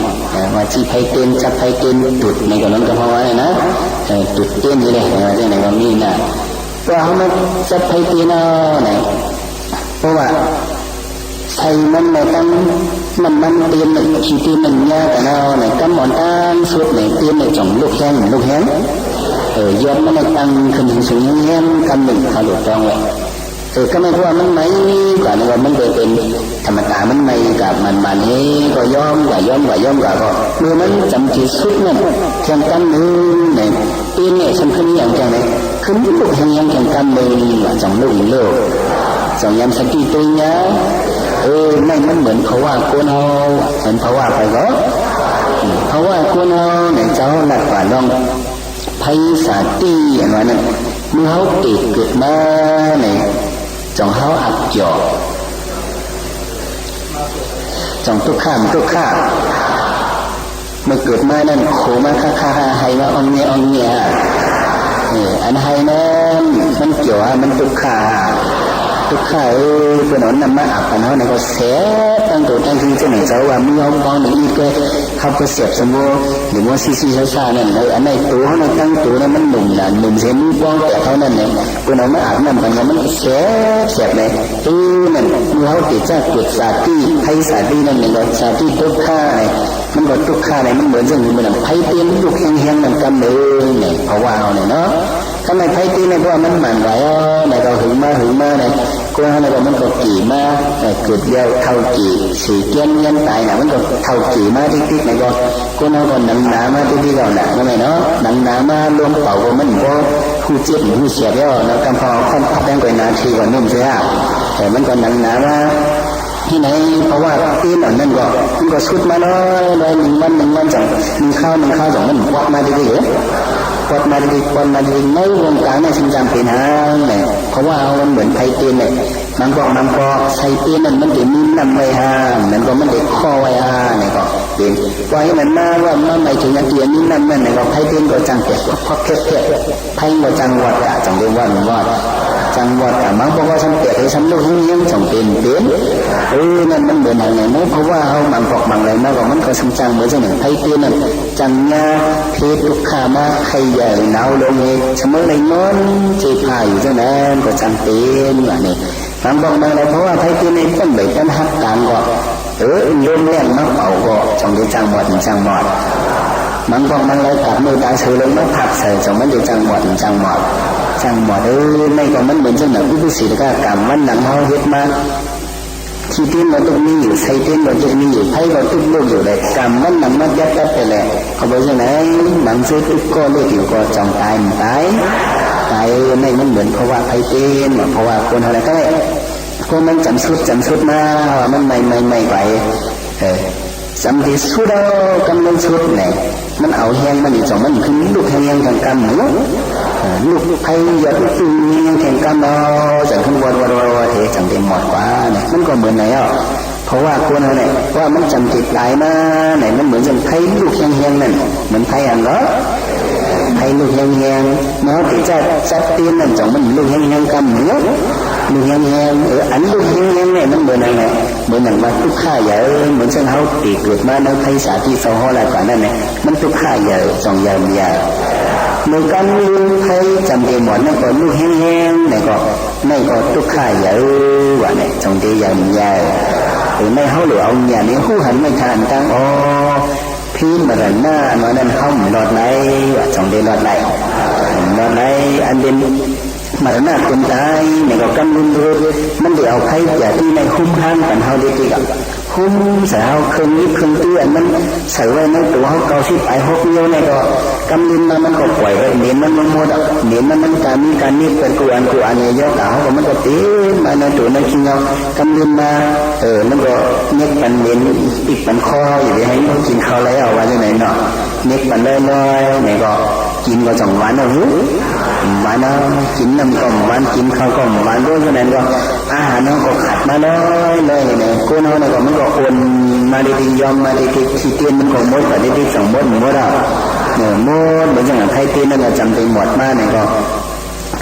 ว่าจีไทยเตี้ยนจับไทยเตี้ยนตุดในกระนั้นก็เพราะว่าเนี่ยนะตุดเตี้ยนนี่เลยที่ไหนว่ามีนะตัวเขาไม่จับไทยเตี้ยนเนี่ยเพราะว่าไทยมันในตั้งมันเตรียมในขีดเตรียมในยาแต่เราในกำหมอนตั้งสุดในเตรียมในจ่องลูกแห้งย้อนมันในตั้งขึ้นถึงสูงแห้งกำหนึ่งเขาหลุดตองเลยก็ไม่ว่ามันไม่กว่าในว่ามันเป็นธรรมดามันไม่กับมันนี้ก็ย้อมก็เมื่อมันจำจีสุดนั่นแข่งกันหนึ่งในเตรียมเนี่ยสำคัญอย่างแก่ไหนขึ้นลูกแห้งยังแข่งกันหนึ่งจ่องลูกเลิกจ่องยำสกีตัวเนี้ยไม่มันเหมือนเขาว่ากูเอาเหมือนเขาว่าไปก็เขาว่ากูเอาเนี่ยเจ้าหลักกว่าลองไพศาลตีอะไรนั่นเมื่อเขาติดเกิดมาเนี่ยจ่องเขาอัดจ่อจ่องทุกข้ามเมื่อเกิดมานั่นโขมาค่าให้ว่าองเงี้ยอันให้นั้นมันเกี่ยวมันทุกข้าทุกข้าเป็นหนอนนำมาอาบกันเขาในก็เสียตั้งตัวตั้งที่จะไหนเจ้าว่ามีห้องกองหนึ่งอีกเลยเขาก็เสียบสมบูรณ์หรือว่าซีช้านั่นอันในตัวเขาในตั้งตัวนั้นมันหนุ่มเสียมีกองแต่เขานั่นเนี่ยเป็นหนอนมาอาบน้ำกันมันเสียบเลยนั่นมีเขาติดจากกดสาตีไพ่สาตีนั่นเนี่ยก็สาตีทุกข้าเนี่ยมันก็ทุกข้าเนี่ยมันเหมือนเรื่องเหมือนไพ่เตี้ยนลูกแห้งๆนั่นกันเลยเนี่ยเพราะว่าเอาเนี่ยเนาะทำไมไพ่ตีในพวกมันหมั่นไหวในเราหึงมาเนี่ย cô hay là mình có kỳ mà cướp đeo thâu kỳ sự kiên nhân tài là mình có thâu kỳ mà tí này con cô nó còn nặng nã mà tí rồi nè cái này nó nặng nã mà luôn bảo của mình có khu chết khu xẻ đó nó cầm phò không đang quay nã thì còn nên thế àแต่มันก็nặng nã màที่ไหนเพราะว่าที่นั่นนั่นก็มันก็ชุดมาน้อยหนึ่งวันจังมีข้าวจังมันวัดมาดีๆเหรอวัดมาดีในวงการในชิงจำเป็นหางเนี่ยเพราะว่ามันเหมือนไทยเตียนเนี่ยมันก็ไทยเตียนนั่นมันจะมีน้ำไว้ห้างมันเด็กข้อไว้ห้างเนี่ยก็เป็นว่าให้มันมาว่ามันไม่ถึงเตียนนี่นั่นเนี่ยก็ไทยเตียนก็จังเปียกเพราะแค่ไทยก็จังวัดอะจังเรียกว่าจังหวัดมันบอกว่าฉันเปียกให้ฉันลูกยังส่งเป็นนั่นมันเหมือนอย่างไรเพราะว่าเขามันบอกมันอะไรมากกว่ามันก็สำจังเหมือนจะหนึ่งไทยเตียนนั่นจังยาเพศลูกค้ามาใครใหญ่หนาวลงเองเสมอในนอนจีพายอยู่เท่านั้นก็จังเป็นแบบนี้มันบอกมาเลยเพราะว่าไทยเตียนในต้นใบต้นหักต่างก็โยมแรงมากเป่าก็จังได้จังหวัดมันบอกมันเลยตัดมือตาเสือลงมาผักใส่จังมันได้จังหวัดจังหวัดไม่ก็มันเหมือนจะหนังอุปสิทธิ์กรรมมันหนังเขาเฮ็ดมาที่เต้นเราต้องมีอยู่ใส่เต้นเราจะมีอยู่ให้เราทุกโลกอยู่เลยกรรมมันหนังมันยัดไปเลยเขาบอกว่าไหนหนังซื้อทุกก้อนเลือดอยู่ก็จองตายไม่มันเหมือนเพราะว่าไทยเต้นเพราะว่าคนอะไรก็ได้คนมันจำชุดมามันไม่ไปจำที่สุดเรากำลังชุดเนี่ยมันเอาแห้งมันอีกสองมันขึ้นลูกแห้งทางกันเนาะลูกไทยอย่าลูกแข่งกันเนาะจังขึ้นวัดเทจังเต็มหมดกว่าเนี่ยมันก็เหมือนไหนอ่ะเพราะว่าคนอะไรว่ามันจำติดหลายมาไหนมันเหมือนจังไทยลูกแห้งนั่นเหมือนไทยอันเนาะไทยลูกแห้งเนาะที่จะเตียนนั่นจังมันลูกแห้งกันเนาะลูกแห้งอันลูกแห้งเนี่ยมันเหมือนอะไรเหมือนอย่างว่าทุกข้าใหญ่เหมือนเช่นเขาตีเกิดมาในไทยสาธิตโซฮออะไรกว่านั่นเนี่ยมันทุกข้าใหญ่จองใหญ่เมื่อการลูกไทยจำเดียหมดนั่นก็ลูกแห้งๆนี่ก็ทุกข้าใหญ่ว่าเนี่ยจองเดียใหญ่หรือไม่เขาหรือเอาอย่างนี้คู่หันไม่ทานตั้งพี่มาดันหน้ามาดันเข้าหลอดไหนว่าจองเดียหลอดไหนอันเด่นมาหน้าคนตายเนี่ยก็กำลุนรู้มันเดี๋ยวใครอย่าที่ในคุ้มห้างกันเขาดีที่กับคุ้มเสียเขาคืนนี้คืนตื้อมันใส่ไว้ในตัวเขาเกาชิบไอ้หกเดียวเนี่ยก็กำลุนมันก็ปล่อยไปเหนียนมันหมดเหนียนมันการมีการนิดเป็นกูอันเนี่ยย่อเก่าเขามันก็ตีมาในตัวในขี้เงากำลุนมามันก็เน็กปันเหนียนปิดปันคออยู่ที่ให้เขากินข้าวแล้วเอาไว้ที่ไหนเนาะเน็กปันเลยเนี่ยก็กินก็จังหวานเอาหูหวานเอากินน้ำก็หวานกินข้าวก็หวานด้วยฉะนั้นก็อาหารnóก็ขัดมาน้อยเลยเนี่ยกูน้อยเนี่ยก็มันก็โอนมาดีๆยอมมาดีๆที่เตียนมันก็หมดแต่ดีๆสองหมดอ่ะเนี่ยหมดเหมือนอย่างไทยเตียนนั่นแหละจำเป็นหมดมากเนี่ยก็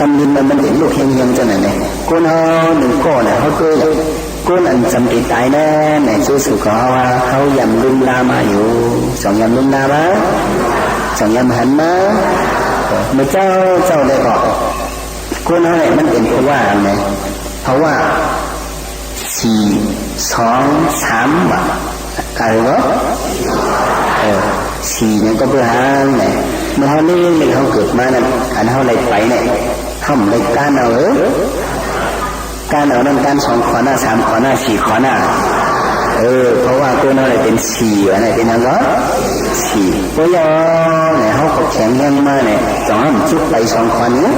กำลินมันเห็นลูกเฮียงๆจังไหนเนี่ยกูน้อยหนึ่งก้อนเนี่ยเขาเกยกูอันจำเป็นตายแน่เนี่ยสู้ๆก็ว่าเขายำลุ่มลามาอยู่สองยำลุ่มลามาสองยำหันมาเมื่อเจ้าได้บอกกูน้อยมันเป็นเพราะว่าไงเพราะว่า4 2 3ว่ะอะไรวะ4เนี่ยก็เพื่อหางเนี่ยเมื่อเขาเลี้ยงเขาเกิดมานั่นอันเขาเลยไปเนี่ยเขาไม่ได้การเอาการเอานั่นการ2ข้อหน้า3ข้อหน้า4ข้อหน้าเพราะว่าตัวนั้นเลยเป็น4อะไรเป็นอะไร4เพราะย่อเนี่ยเขาก็แข็งแรงมากเนี่ยจังหวะมันจุดไป2ข้อนี้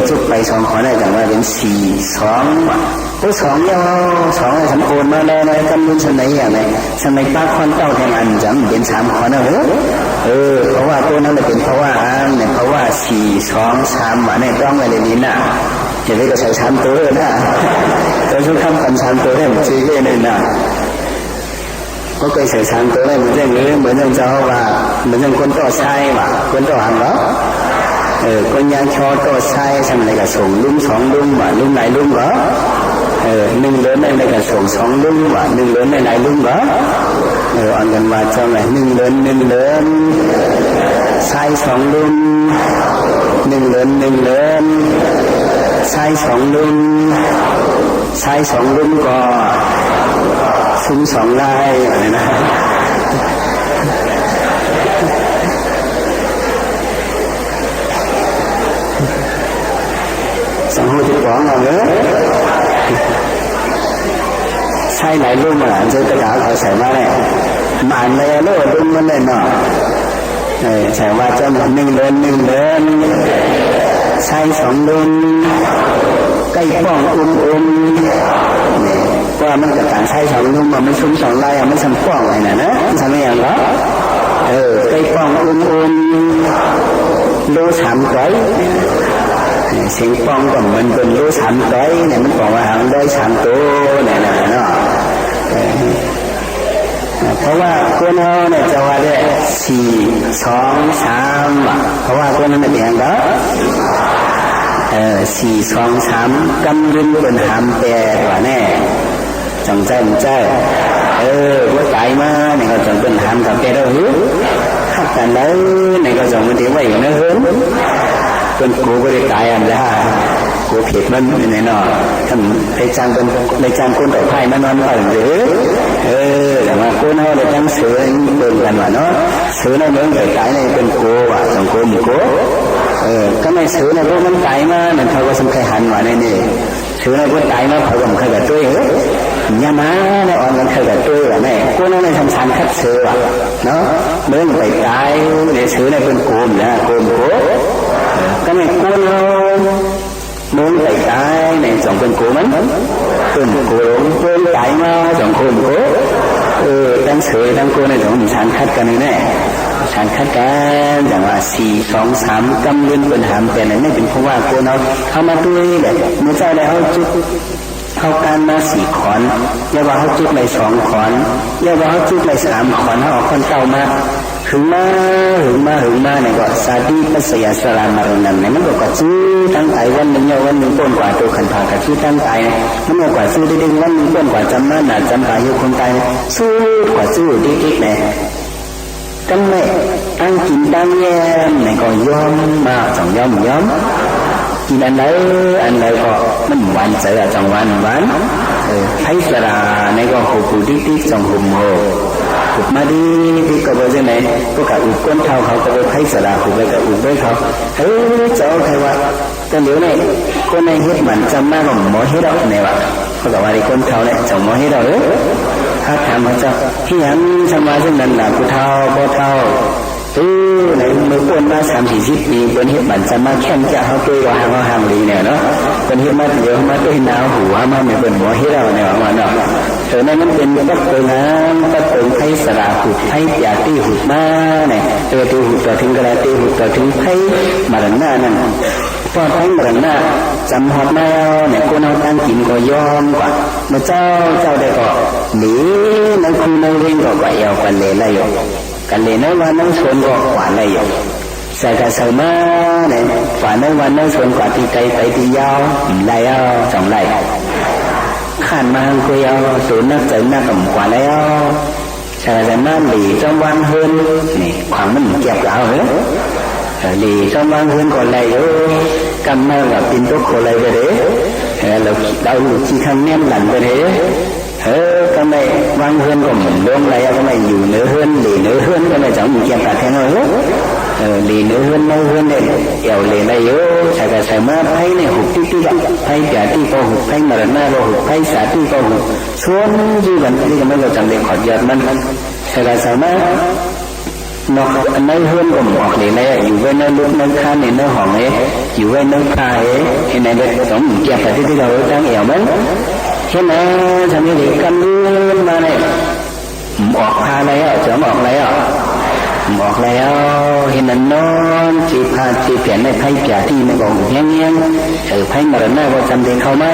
จุดไป2ข้อได้จังว่าเป็น4 2ว่ะตัว2ย่อ2ให้ฉันโอนมาแล้วนะกำลังฉันไหนอย่างไรฉันในป้าคอนเต้าแทงอันจังเป็น3ข้อนะเพราะว่าตัวนั้นเลยเป็นเพราะว่าเนี่ยเพราะว่า4 2 3ว่ะเนี่ยต้องอะไรนี้น่ะจะได้ก็ใช้3ตัวนะแต่ช่วงคำกัน3ตัวได้หมดชีวิตเลยนะก็เคยใส่3ตัวได้เหมือนอย่างนี้เหมือนอย่างเจ้าว่าเหมือนอย่างคนต่อใช่ว่ะคนต่อหังเหรอcon nhà cho to sai xong lại cả sủng lung sóng lung và lung lại lung đó nâng lớn này lại cả sủng sóng lung và nâng lớn này lại lung đó anh gần vào cho này nâng lớn sai sóng lung nâng lớn sai sóng lung có sung sóng lai này nèสังโฆที่หวังเอาเนอะ หลายรูปมาจะกระดาษเขาใส่มาเนี่ยมันเลยโลดรุ่มมันเลยเนาะใส่ว่าจะหนึ่งเดินใช้สองรุ่มใกล้ป้องเนี่ยว่ามันกับการใช้สองรุ่มมันไม่ชุ่มสองลายมันทำป้องอะไรนะทำไม่อย่างหรอใกล้ป้องโลสามร้อยเสียงป้องก็เหมือนเป็นโลสามร้อยเนี่ยมันบอกว่าหางได้สามตัวเนี่ยนะเนาะเพราะว่าคนเราเนี่ยจะว่าได้4 2 3เพราะว่าคนนั้นเป็นอย่างก็4 2 3กำลึงเป็นหามแปรว่าแน่จังใจว่าตายมาเนี่ยก็จังเป็นหามกับแปรแล้วหรือหักกันแล้วเนี่ยก็จังมันถือว่าอย่างนั้นเหินเป็นกูก็ได้ตายอันละกูผิดมันแน่นอนท่านไปจ้างคนต่อไปมานอนหรือแต่ว่าคนเขาได้ตั้งเสือเบิ่งกันว่าเนาะเสือในเมืองตายในเป็นกูว่ะสองกูมีกูก็ไม่เสือในพวกมันตายมาเนี่ยเขาก็สำคัญหันว่านี่เสือในพวกตายมาเขาก็ไม่เคยกับตัวยามาเนี่ยอ่อนมันเคยกับตัวว่าแม่กูนั่นในทำสารคัดเสือว่ะเนาะเมืองไปตายในเสือในเป็นกูนะกูก็ไม่กูเราเมืองไปตายในสองเป็นกูมันเป็นกูเป็นตายมาสองคนกูตั้งเสือตั้งกูในสองมีสารคัดกันแน่สารคัดกันอย่างว่า4 2 3กำลึงเป็นหามเป็นอะไรไม่เป็นเพราะว่ากูเราเข้ามาด้วยแบบเมื่อเจ้าได้เขาจุดเข้าการมา4 ขอนเรียกว่าเขาจุดใน2 ขอนเรียกว่าเขาจุดใน3 ขอนเขาออกคนเก่ามาหึงมาเนี่ยก็สาดีปัสยาสลามารนันเนี่ยมันก็ซื้อตั้งใจวันหนึ่งต้นกว่าตัวขันพากับซื้อตั้งใจมันกว่าซื้อได้ดึงวันหนึ่งต้นกว่าจำมาหนาจำปาอยู่คนตายซื้อกว่าซื้อดิ๊กเนี่ยตั้งแม่ตั้งกินตั้งแย่เนี่ยก็ย้อมมาสองย้อมกินอันไหนก็มันหวานเจอจังหวานไพศาลเนี่ยก็หูปูดิ๊กจังหุ่มโหหุบมาดีที่ก็บอกยังไงพวกกับอุบก้นเท้าเขาก็ไปไพ่สลาหุบไปกับอุบด้วยเขาเจ้าใครว่าแต่เดี๋ยวนี้คนในเฮ็ดมันจำมากกว่าหมอเฮ็ดเอาไหนวะเขาบอกว่าไอ้ก้นเท้าเนี่ยจังหมอเฮ็ดเอาถ้าถามเขาเจ้าที่ยังชำว่าเช่นนั้นหนักกูเท้าบ่เท้าในมือป้นมา30-40 ปีเป็นเฮ็ดมันจำมาแค่จะเขาตัวว่าเขาห้ามดีเนี่ยเนาะเป็นเฮ็ดมาเดี๋ยวมาตัวหนาวหัวมาไม่เป็นหมอเฮ็ดเอาเนี่ยว่าเนาะแต่นั้นมันเป็นก็เปิงก็เปิงไพ่สระหุบไพ่ยาตีหุบมาเนี่ยตีหุบต่อถึงกระตีหุบต่อถึงไพ่มรณะนั่นพอไพ่มรณะจำหอดแมวเนี่ยคนเอาตั้งกินก็ยอมกว่าเมื่อเจ้าได้ก็หนีนักคุณนักเรียนก็กว่าเอวกันเลยไล่อยู่กันเลยนะว่านักชนก็กว่าไล่อยู่ใส่กระสมาเนี่ยฝ่ายนักวันนักชนกว่าตีไกลไปตียาวไล่เอาสองไล่ขันมาคุยเอาสูนนักเจอหน้ากับกว่าแล้วใช่ไหมนั่นหลีจอมวันเฮินนี่ความมันเก็บเราเหรอหลีจอมวันเฮินก่อนเลยกำมากับปินทุกคนเลยไปเด้เราที่ข้างเนี้ยหลังไปเด้ก็ไม่วันเฮินก็เหมือนเดิมเลยก็ไม่อยู่เนื้อเฮินหลีเนื้อเฮินก็ไม่จังมีเกี่ยวกับแค่นั้นเหรอหลีเนื้อเฮินเนี่ยเอวเลยได้เยอะใช่ก็ใส่มาไพ่เนี่ยหุบที่ไพ่จ่าที่ก็หุบไพ่มรณะก็หุบไพ่สาที่ก็หุบส่วนที่กันที่ก็ไม่ก็จำเป็นขอดยอดมันใช่ก็ใส่มานอกอันนั้นเฮินก็หมอกเลยเลยอยู่ไว้ในลุกในข้านในเนื้อหอมอยู่ไว้ในพายเห็นไหมเด็กต้องเกี่ยวกับที่เราตั้งเอวมั้งเห็นไหมทำยังไงกันมาเนี่ยออกพาแล้วจะออกแล้วบอกแล้วเห็นนั่นนอนจีพาจีเปลี่ยนในไพ่จ่าที่ไม่บอกเงี้ยไพ่มรณะก็จำเด็กเขามา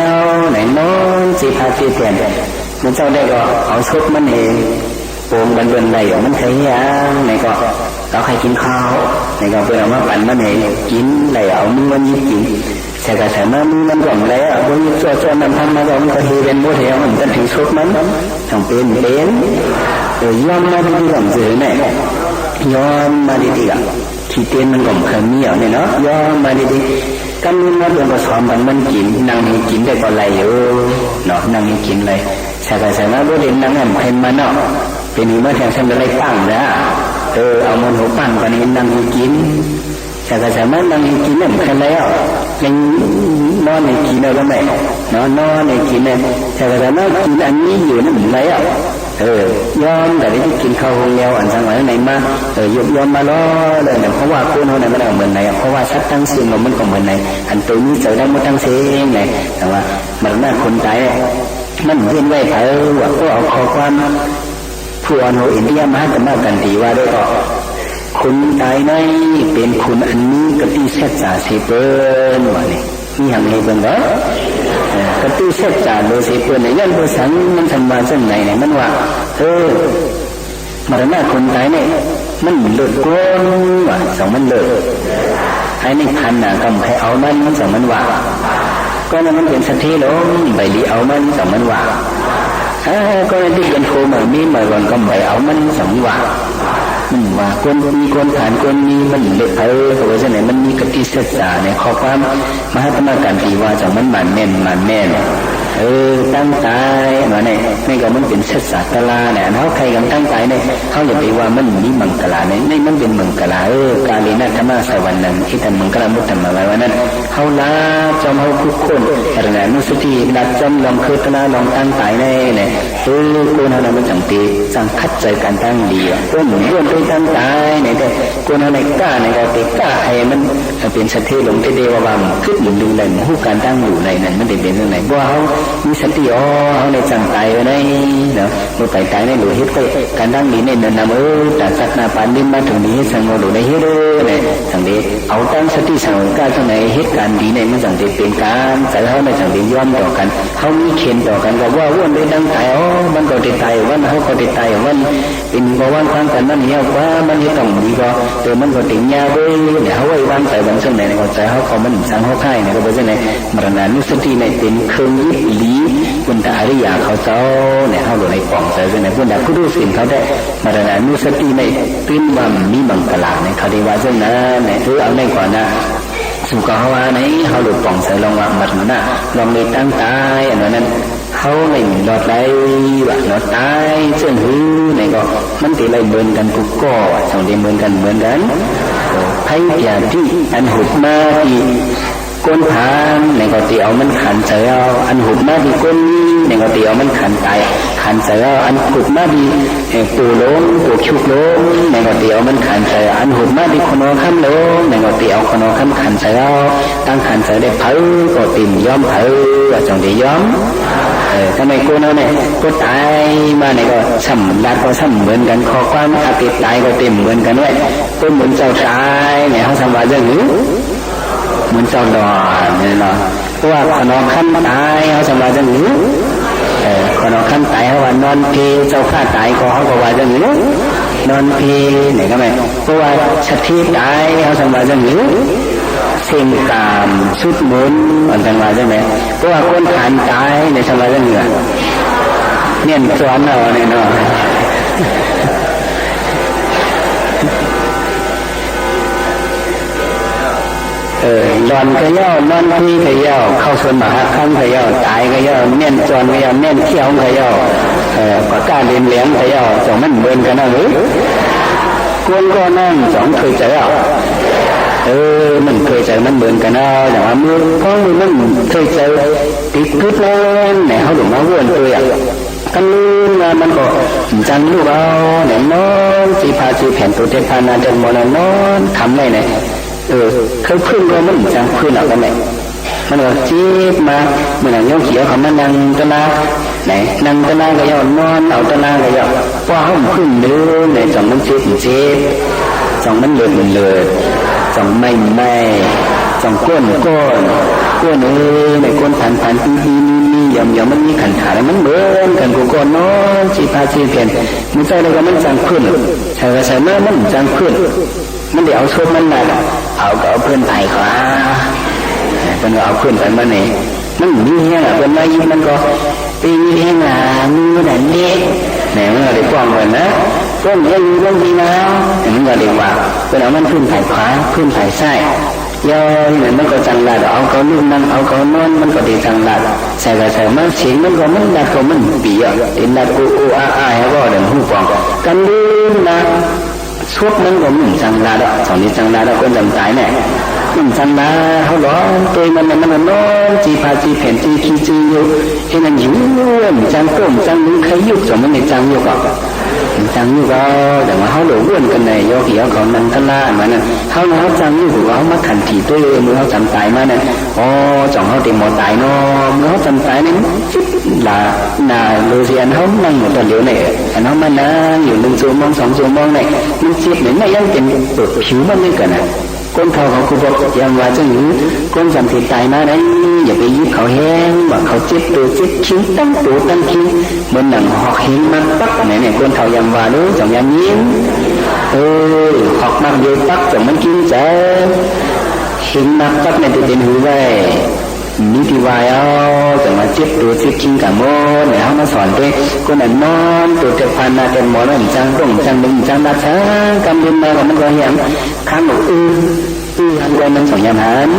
ไหนนอนจีพาจีเปลี่ยนมันเจ้าได้ก็เอาชุดมันเองโป่งบันเบินไหลมันใครยังไหนก็เราใครกินข้าวไหนก็เป็นเอามาปั่นมันเองกินไหลเอามือมันยิบกินใช่ก็ใช่มามือมันก่อนแล้วพวกนี้โจนมันทำมาก็มันก็ทีเป็นโมเดลมันกันถึงชุดมันต้องเป็นย่อมมาที่หลังเสือเนี่ยย้อนมาดีๆอ่ะที่เต้นมันก็เคยมีอ่ะเนี่ยเนาะย้อนมาดีๆกันมันมาเป็นผสมมันกินนั่งให้กินได้ก็ไรอยู่เนาะนั่งให้กินเลยใช่ก็ใช่มาบ่ได้นั่งให้เพิ่นมาเนาะเป็นนี่มาแทนฉันก็เลยตั้งนะเอามันหัวปั้นกันนี่นั่งให้กินใช่ก็ใช่มานั่งให้กินนั่นแค่แล้ว ยังนอนในกินอะไรก็ไม่นอนในกินเนี่ยแต่เวลานอนกินอันนี้อยู่นั่นไรอ่ะยอมแต่ที่กินข้าวเลี้ยวอันสังหารไหนมายอมมาล้อเลยเนี่ยเพราะว่าคนเขาเนี่ยมันเหมือนไหนเพราะว่าสัตว์ทั้งสิ้นมันก็เหมือนไหนอันตัวนี้เจอได้หมดทั้งสิ้นไงแต่ว่ามันน่าคนตายมันเวียนไว้เถอะว่าก็เอาข้อความผู้อ่อนหัวอินเดียมากันมากันดีว่าด้วยก็คุณตายในเป็นคุณอันนี้กติเสจาสิเปิ้นว่านี่มีอย่างไรบ้างก็กติเสจาโดยสิเปิ้นเนี่ยยันภาษามันทำมาเช่นไหนเนี่ยมันว่ามรณะคนตายเนี่ยมันเลิศก้นว่าสองมันเลิศไอ้นี่พันน่ะกำใครเอามันสองมันว่าก็นั่นมันเป็นสัตว์ที่ล้มใบลีเอามันสองมันว่าก็นั่นที่เป็นโคเหมือนมีเหมือนก็ใบเอามันสองว่ามันว่าคนมีคนผ่านคนมีมันเล็กเขาว่าจะไหนมันมีกติเสจาในข้อความมหาธรรมการตีว่าจากมันแม่นตั้งใจมาเนี่ยนี่ก็มันเป็นเสจาตลาเนี่ยเขาใครกันตั้งใจเนี่ยเขาอย่าไปว่ามันมีมังกรเนี่ยนี่มันเป็นมังกรกาลีนาธรรมสวรรค์นั้นที่ท่านมังกรมุตตมมาไว้นั้นเขาละจอมเขาคุกคนอะไรนะนุสติดัดจำลองคือตนาลองตั้งใจเนี่ยคนเรามันจังตีจังคัดใจการตั้งดีคนหนุ่มร่วมไปตั้งใจเนี่ยแต่คนเราในกล้าในก็ติกล้าให้มันเป็นสติหลงที่เดววังขึ้นหนึ่งดูในผู้การตั้งอยู่ในนั้นมันเป็นเรื่องไหนว่าเขามีสติเขาในจังใจไว้ในเนาะมือไปใจในหรือเฮ็ดไปการตั้งดีในนั้นนำแต่สักนาปานดิ้นมาถึงนี้สังโฆหรือในเฮ็ดเนี่ยสังเดชเอาตั้งสติสังกาจังไหนเหตุการณ์ดีในมันสังเดชเป็นการแต่เขาในสังเดชย้อนต่อกันเขามีเขียนต่อกันว่าวนได้ตั้งใจมันก็ติดใจวันเขาก็ติดใจวันเป็นก็วันครั้งกันนั่นเนี่ยว่ามันที่ต้องดีก็แต่มันก็ติดยาด้วยเนี่ยเขาไว้วางใจวันช่วงไหนก็ใจเขามันสังเขาค่ายเนี่ยก็เป็นยังไงมรณานุสติในเป็นเครื่องยึดลีคุณตาอริยาเขาเจ้าเนี่ยเขาหลุดในปองใจเป็นในคุณตาผู้รู้สิ่งเขาได้มรณานุสติในตื่นว่ามีมังกรเนี่ยเขาได้ว่าเช่นนั้นเนี่ยถือเอาในก่อนนะสุขภาวะไหนเขาหลุดปองใจลองว่ามัรณะลองในตั้งตายอันนั้นเขาไม่หลอดไหลว่าหลอดตายเช่นหื้อเนี่ยก็มันตีไรเหมือนกันกุกก็สองเดียเหมือนกันไพ่ยาที่อันหุบมาที่ก้นทางเนี่ยก็ตีเอามันขันใจเอาอันหุบมาที่ก้นเนี่ยก็ตีเอามันขันตายขันใจเอาอันหุบมาที่ปูล้มปูชุกล้มเนี่ยก็ตีเอามันขันใจอันหุบมาที่คนอขั้นล้มเนี่ยก็ตีเอาคนอขั้นขันใจเอาตั้งขันใจได้เผาก็ตีมย้อมเผาจงได้ย้อมทำไมกูเนาะเนี่ยกูตายมาเนี่ยก็ซ้ำรัดก็ซ้ำเหมือนกันข้อความอาติตายก็เต็มเหมือนกันด้วยกูเหมือนเจ้าตายเนี่ยเขาทำว่าเรื่องนี้เหมือนเจ้าดอนเนี่ยเนาะเพราะว่าขนมขั้นตายเขาทำว่าเรื่องนี้ขนมขั้นตายเขาว่านอนเพเจ้าข้าตายก็เขาก็ว่าเรื่องนี้นอนเพเนี่ยก็ไม่เพราะว่าชัดที่ตายเขาทำว่าเรื่องนี้เส้นกามสุดมุนอันต่างมาใช่ไหมเพราะว่าคนผ่านตายในสมัยเรื่องเหนือเนี่ยสอนเราเนี่ยเนาะหลอนก็ย่อนอนที่ก็ย่อเข้าส่วนมหาขั้นก็ย่อตายก็ย่อเน่นจวนก็ย่อเน่นเที่ยวก็ย่อปากกาเลี้ยงเลี้ยงก็ย่อสองมันเบิ่นกันนะหรือกวนก็นั่งสองเคยใจอ่ะมันเคยเจอมันเหมือนกันนะแต่ว่ามือเขามันเคยเจอติดกึศแล้วเนี่ยเขาหลงมาวนตัวอ่ะกันนู้นมันก็จังลูกเอาเนี่ยนอนจีพาจีแผ่นตัวเทพานาจังมอนนอนทำได้เนี่ยเขาพึ่งก็มันจังพึ่งเอากันเนี่ยมันก็จีบมาเหมือนอย่างเขียวเขามันนั่งตะนาไหนนั่งตะนาก็ย่อนอนเอาตะนาก็ย่อว่าเขาพึ่งเนื้อเนี่ยจังมันจีบจังมันเลือดจังไม่จังก้นในก้นพันปีมียำมันมีขันขาแล้วมันเบิ่นกันกูก้อนน้องจีพาจีเพียนมันใจเลยก็มันจังขึ้นใช่เมื่อมันจังขึ้นมันเดี๋ยวเอาชดมันมาเอาเพื่อนไผ่ขวาเป็นเอาเพื่อนไปมาเนี่ยมันมีแห้งเป็นมายิ้มมันก็ปีแห้งมือแต่เล็กเนี่ยมันก็ได้กว้างเลยนะก็เหมือนเรื่องดีแล้วมันก็เรียกว่าเป็นเอามันขึ้นไผ่ขวาขึ้นไผ่ซ้ายย่อยเนี่ยมันก็จังหลัดเอาเขาลุ่มนั่งเอาเขานอนมันก็ดีจังหลัดใส่มันเสียงมันก็มันดัดก็มันปีอ่ะเห็นดัดกูอาให้ก็เดินหูฟังกันดูนะชุดมันก็มันจังหลัดอ่ะสองนี้จังหลัดแล้วคนจำใจเนี่ย มันจังมาเขาร้อนตัวมันนอนจีพาจีแผ่นจีขี้จีอยู่เห็นมันอยู่มันจังก้มจังนึงใครยุบสมมันในจังอยู่ก็จังอยู่ก็แต่ว่าเขาหลงวนกันในโยกเหี่ยวของนันทลามาเนี่ยเขาเนาะจังอยู่เขามาขันถีตัวมือเขาจำตายมาเนี่ยอ๋อจ่องเขาเต็มหมดตายเนาะมือเขาจำตายเนี่ยจิ๊บlàลูเซียนเขานั่งหมดตอนเดียวเนี่ยอันเขามานั่งอยู่1 ชั่วโมง2 ชั่วโมงเนี่ยมันจิ๊บเนี่ยไม่ยังเป็นเปิดผิวมันไม่กันนะก้นเขาคุณบอกยังว่าจะหนีก้นจำติดตายมาได้อย่าไปยึดเขาแห้งว่าเขาเจ็บตัวเจ็บคิ้วตั้งตัวตั้งคิ้วเหมือนหนังหอกเห็นมันปักเนี่ยก้นเขายังว่าด้วยจังยังยิ้มหอกมันเยอะปักจังมันกินใจเห็นมันปักเนี่ยจะเป็นหูไว้นิติวายเอาแต่มาเจ็บตัวเจ็บคิ้วกับโม่เนี่ยเขามาสอนด้วยก้นอันนอนตัวเจ็บพันนาเป็นหมอนั่นจังตรงจังดึงจังดัดช้ากำดินมาของมันก็เหี้ยมข้างหนูอันใดมันสองยามหัน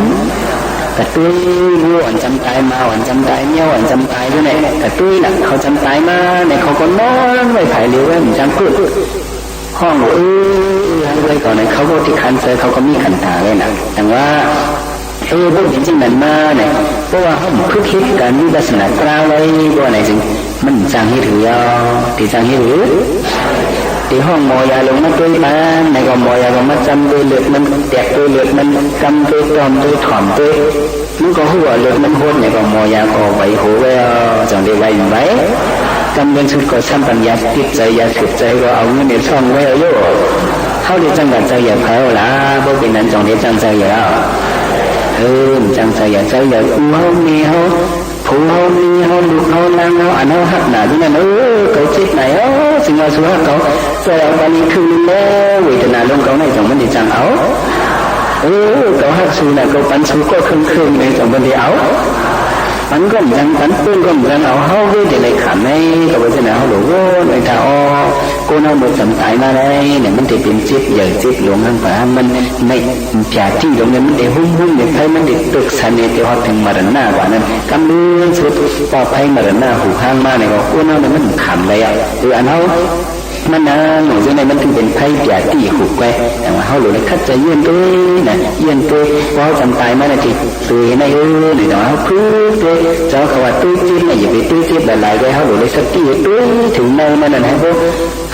แต่ตุ้ยรู้อันจำตายมาอันจำตายเงี้ยวอันจำตายด้วยเนี่ยแต่ตุ้ยน่ะเขาจำตายมาเนี่ยเขาก็นอนไว้ไผ่เลี้ยวไว้เหมือนจังพูดห้องอันใดก่อนเนี่ยเขาก็ที่คันเซอร์เขาก็มีขันตาเลยนะแต่ว่าพวกจริงๆนั้นมาเนี่ยเพราะว่าเขาคึกคิดการวิปัสสนากล้าวไว้ด้วยไหนจริงมันจังให้ถือยาวที่จังให้ถือที่ห้องมอยาลงมาด้วยมาในก็มอยาลงมาจำด้วยเลือดมันแตกด้วยเลือดมันกำด้วยตอมด้วยถ่อมด้วยมันก็หัวเลือดมันโหดในก็มอยาก็ไว้หัวไว้จังได้ไว้ไว้กำเป็นชุดก็ซ้ำปัญญาติดใจยาสืบใจก็เอาเงินในช่องไว้เอาโย่เขาได้จังหวัดใจอย่าเผาละพวกเป็นนั้นจังได้จังใจอย่าจังใจอย่าใจอย่ากูเขามีเขาผู้เขามีเขาลูกเขานั่งเขาอันเขาหักหนาที่นั่นเขาเจ็บไหนสิ่งเอาสู้เขาเจ้าบาลีคือแล้วเวทนาลงเขาในจังมันได้จังเอาเขาหักสู้น่ะเขาปันสู้ก็ครึ่งในจังมันได้เอาปันก็จังปันปื้นก็จังเอาเขาเวทในขันในกับเวทนาเขาหลงในท่าcô nào một tầm tại mà đây này mình để tìm chết giờ chết luôn hơn phải mình này trả chi luôn nên mình để hung để thấy mình để tự sản để họ thành mà rắn nào quả nên cam lương số bỏ thay mà rắn nào hủ hang ma này có cô nào mình khảm vậy ạ anh đâuมันหนูจะในมันถึงเป็นไพ่แก่ที่ขุกแกแต่ว่าเขาหลุดคัดใจเยี่ยนตัวนะเยี่ยนตัวเพราะจำตายมาในที่ตัวในหรือเขาพื้นตัวเจ้าเขาว่าตู้จิ้มอย่าไปตู้จิ้มหลายๆเลยเขาหลุดสักที่ตู้ถึงในมันนั่นให้พวก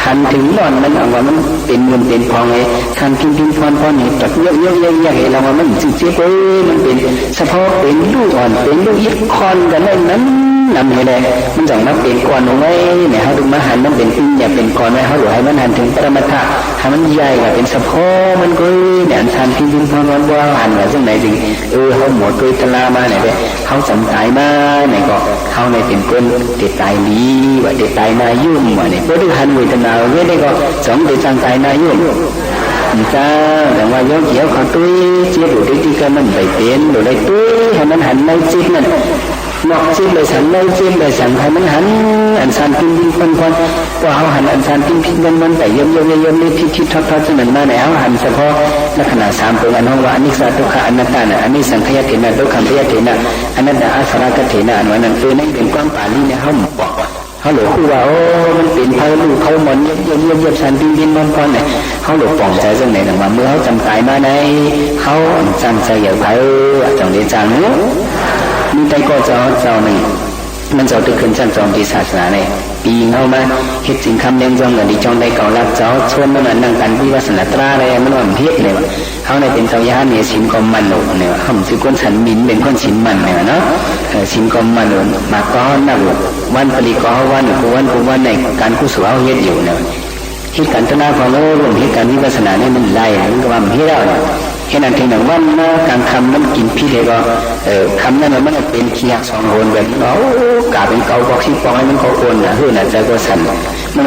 หันถึงนอนมันเอาว่ามันเป็นเงินเป็นทองไงทันพิมพ์พรนี่ตัดเยอะเห็นเราว่ามันจืดเจี๊ยบมันเป็นเฉพาะเป็นลูกอ่อนเป็นลูกยิบคอนกันนั้นนำให้ได้มันจังมาเป็นก้อนลงไว้เนี่ยเขาดูมาหันมันเป็นอย่าเป็นก้อนไว้เขาหลุดให้มันหันถึงปรมาถะให้มันใหญ่กับเป็นเฉพาะมันก็เนี่ยทันพิมพ์พรว่าหันว่าซึ่งไหนจริงเขาหมดตัวตลามาเนี่ยเขาจำตายมาเนี่ยก็เขาในเป็นคนเด็ดตายนี้ว่าเด็ดตายนายุ่งว่าเนี่ยเพราะด้วยหันเวทนาเว้ยได้ก็สองเด็ดจังตายนายุ่งจ้าแต่ว่าย้อนเกี่ยวเขาตุ้ยเจี๊ยบดูที่ก็มันไปเป็นดูได้ตุ้ยให้มันหันในจิ๊บนั่นนอกจิ๊บเลยสั่งในจิ๊บเลยสั่งให้มันหันอันสันพิมพ์คนว่าเขาหันอันสันพิมพ์มันไปเยี่ยมนี่ที่ทอดจะเหมือนมาไหนเขาหันเฉพาะลักษณะ3ตัวอันห้องว่าอนิจจทุกขอนัตตาน่ะอันนี้สังขยเถนะทุกขังขยเถนะอนัตตาอาสระกเถนะอันว่านั้นนั่นเป็นความป่านี้เนี่ยเขาบอกเขาหลงคือว่ามันเป็นเขาลูกเขาหมอนเยี่ยมสันพิมพ์มันก่อนเนี่ยเขาหลงปองใจเรื่องไหนหนังว่าเมื่อเขาจำตายมาในเขาจำใจอย่างเขาจังเดียจังเนื้อมีใจก็เจ้าหนึ่งมันจะตึกขึ้นชั้นจอมที่ศาสนาเนี่ยปีเข้ามาเฮ็ดสิ่งคำเลี้ยงจองเงินที่จองได้เก่ารับเจ้าชวนมันนั่งกันวิวัฒนาตราอะไรมันอ่อนเพี้ยเลยว่าเขาในเป็นเจ้าย่าเนี่ยสินกอมมันหนุเนี่ยเขาคือคนฉันมินเป็นคนสินมันเนี่ยเนาะสินกอมมันหนุมาก้อนนักวันปริกรวันกูวันในการกุศลเขาเฮ็ดอยู่เนี่ยเหตุการณ์ตนาของเรารวมเหตุการณ์วิปัสสนาเนี่ยมันไล่มันก็ว่ามันเฮ็ดแล้วเนี่ยแค่นั้นถึงหนึ่งวันนะการคำมันกินพี่เลยก็คำนั้นมันเป็นเคียสองโหนแบบกาเป็นเกาบอกที่ปองให้มันเขาโอนนะน่ะใจก็สั่นมัน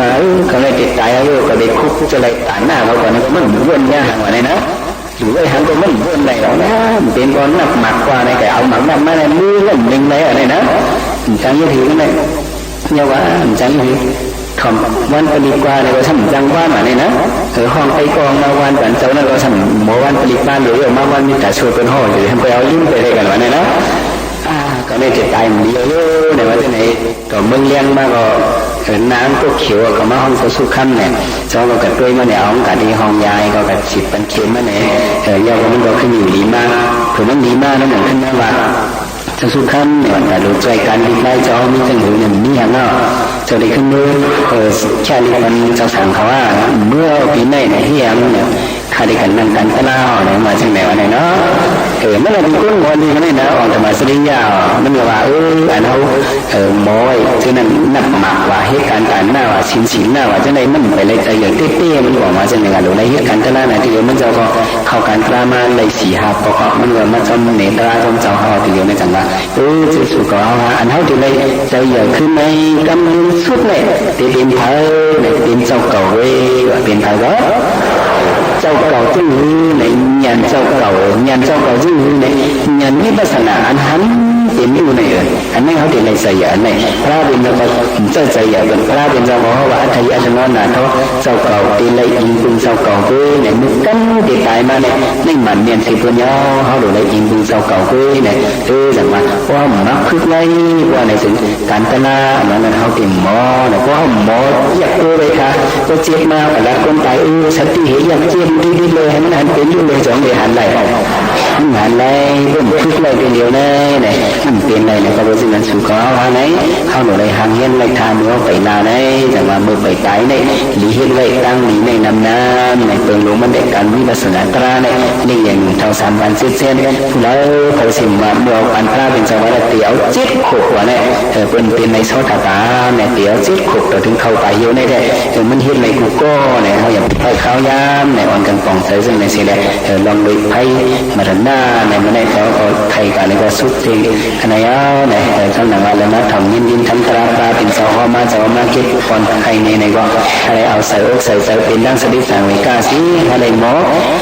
เขาเลยติดตายแล้วก็เลยคุกจะเลยตายหน้าเราก่อนนะมันเว้นยากกว่านี้นะหรือไอ้หันตัวมันเว้นอะไรแล้วนะเป็นก้อนหนักหมักกว่าในแกเอาหมักน้ำมาในมือเล่นหนึ่งเลยอะไรนะจังยี่ถือนั่นเลยเนี่ยว่าจังยี่ทำวันปฏิกาเนี่ยเราทำจังว่ามาเนี่ยนะห้องไปกองมาวันกันเจ้านั่นเราทำหมอวันปฏิกาหรือมาวันมีแต่ช่วยเป็นห่อหรือทำไปเอาลิ้นไปเลยกันวะเนี่ยนะก็ไม่เจ็บตายมันเดียวเนี่ยว่าที่ไหนก็มึงเลี้ยงมาก็ น้ำก็เขียวก็มาห้องก็สุขันเนี่ยเจ้าก็กระตุ้ยมาเนี่ยเอากระดีห้องยายก็กระฉิบเป็นเข็มมาเนี่ยยาวมันก็ขึ้นอยู่ดีมากคือมันดีมากนั่นเหมือนขึ้นมาว่าจะสุขันเนี่ยแต่รู้ใจการดีไล่เจ้ามีจังหูเนี่ยมีอย่างเนาะจะได้ขึ้นมือแค่นี้มันเจ้าสั่งเขาว่าเมื่อปีไหนเนี่ยที่ยังเนี่ยข้าได้กันนั่งกันตะล่าเนี่ยมาจากไหนวะเนี่ยเนาะเมื่อเราดูกุ้งวันนี้ก็ได้นะออกจากมาสริยามันก็ว่าอันเขามอยฉะนั้นนับหมักว่าเหตุการณ์การหน้าว่าสินหน้าว่าจะได้มันไปเลยใจอย่างเต้ๆมันบอกมาจากไหนกันหรือในเหตุการณ์ตะล่าเนี่ยที่มันจะก็เข้าการกล้ามาเลย4-5ปกมันก็มาจนเนตราจนเจ้าเขาที่อยู่ในจังหวะจะสุกเอาอันเขาที่เลยใจอย่างขึ้นในกำลังสุดเนี่ยที่เป็นเธอเนี่ยเป็นเจ้าเก่าเว้ยเป็นเธอก็เจ้าเก่าจึงในยันเจ้าเก่าจึงในยันวิปัสสนาอันหันเป็นอยู่ในอันนี้เขาที่ในใจอย่างในพระเป็นเจ้าใจอย่างเป็นพระเป็นเจ้าบอกว่าอัตยาชนนาเขาเจ้าเก่าตีเลยอิงเป็นเจ้าเก่าคือในมุกกันที่ตายมาในมันเมียนสิบญาเขาดูเลยอิงเป็นเจ้าเก่าคือในจังหวะว่ามักคึกไล่ว่าในสิ่งการตนาอันนั้นเขาติ่มหมอในเพราะหมออยากตัวเลยค่ะก็เจ็บมาแล้วคนตายสติเหตุอยากเจ็บดีๆเลยให้มันหันเป็นอยู่เลยจังเลยหันไหลมันหันไหลเริ่มคึกไล่เป็นเดียวเลยเนี่ยมันเป็นไรเนี่ยก็รู้สึกมันสุขเขาว่าไหนเขาหนูเลยหางเงี้ยเลยทานเนื้อไปนาไหนจังหวะมือไปตายเนี่ยหลีเห็นเลยตั้งหลีในน้ำน้ำในเปิงหลวงมันเด็กการวิปัสสนาตราเนี่ยนี่อย่างเท่า3,000เส้นแล้วเขาสิมาเมื่ออันพระเป็นจังหวะเตี๋ยวจิตขบว่าเนี่ยเป็นในโซดาตาเนี่ยเตี๋ยวจิตขบเราถึงเข้าไปเยอะเนี่ยมันเห็นในกูโก้เนี่ยเขาอย่างไปข้าวยามในอ่อนกันป่องใส่ซึ่งในเสียดลองดูไพ่มาดันหน้าในมันได้เขาไทยกันในก็สุดจริงขณะนี้เนี่ยท่านหนังว่าแล้วนะทำยินทำตราปลาเป็นเสาห้อมาเสามาเก็บก่อนไทยในก็อะไรเอาใส่อกใส่เป็นดังสดิสังวิกาสีอะไรหมอ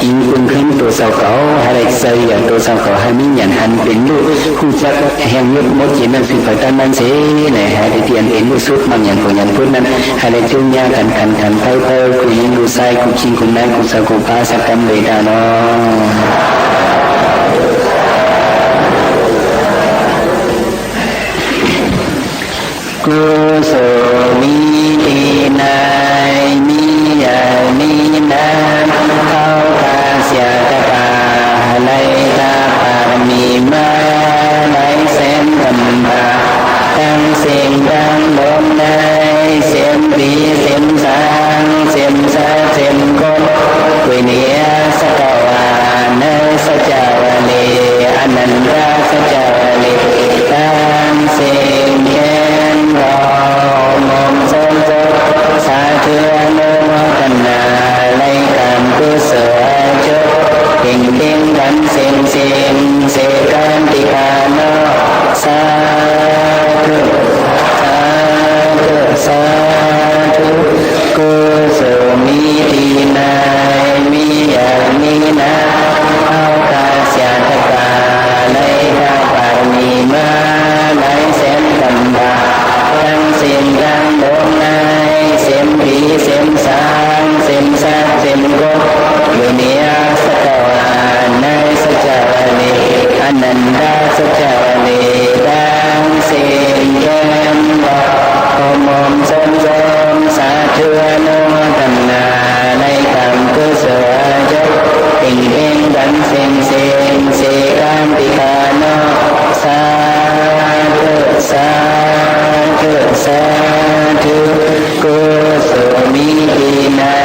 อิงคุณขึ้นตัวเสาเก่าอะไรใส่อย่างตัวเสาเก่าให้มีอย่างหันเป็นลูกคู่จักแห่งยุบมดจีนนั่นสิฝ่ายต้านนั่นสิเนี่ยให้เตียนเป็นลูกสุดมันอย่างคนอย่างพุทธนั้นให้จุ่มยากันไพ่คุยยิงดูไซคุชิงคุณนายคุสกุภาสกัมเวดานอกุศลมีดีนายมีอย่างนี้นะเข้าตาเสียตาปาไลตาปามีมาไลเส้นธรรมะตั้งเสียงดังลมในเสียงดีเสียงสังเสียงสาเสียงกบกุยเนียสกวาเนสจาวลีอนันตาสจาวลีตั้งเสียงแก่มอมสมจบสาธุโนกันนาไลกันกุศลจบเพ่งกันเสียงเสกันติกาโนสาธุสาธุกุศลมีดีนายมีอย่างนี้นะเอาตาเสียตกาไลตาปามีมาไลเส้นธรรมะตั้งเสียงดังโดนนายเสียงดีเสียงสางเสียงสัตเสียงกบอยู่เนียสกวานายสจาวลีอนันดาสจาวลีตั้งเสียงแก่นมอมสมสาธุโนกันนาในคำกุศลยกเพ่งกันเสียงเสกันติกาโนสาธุสาธุกุศลมีดีนา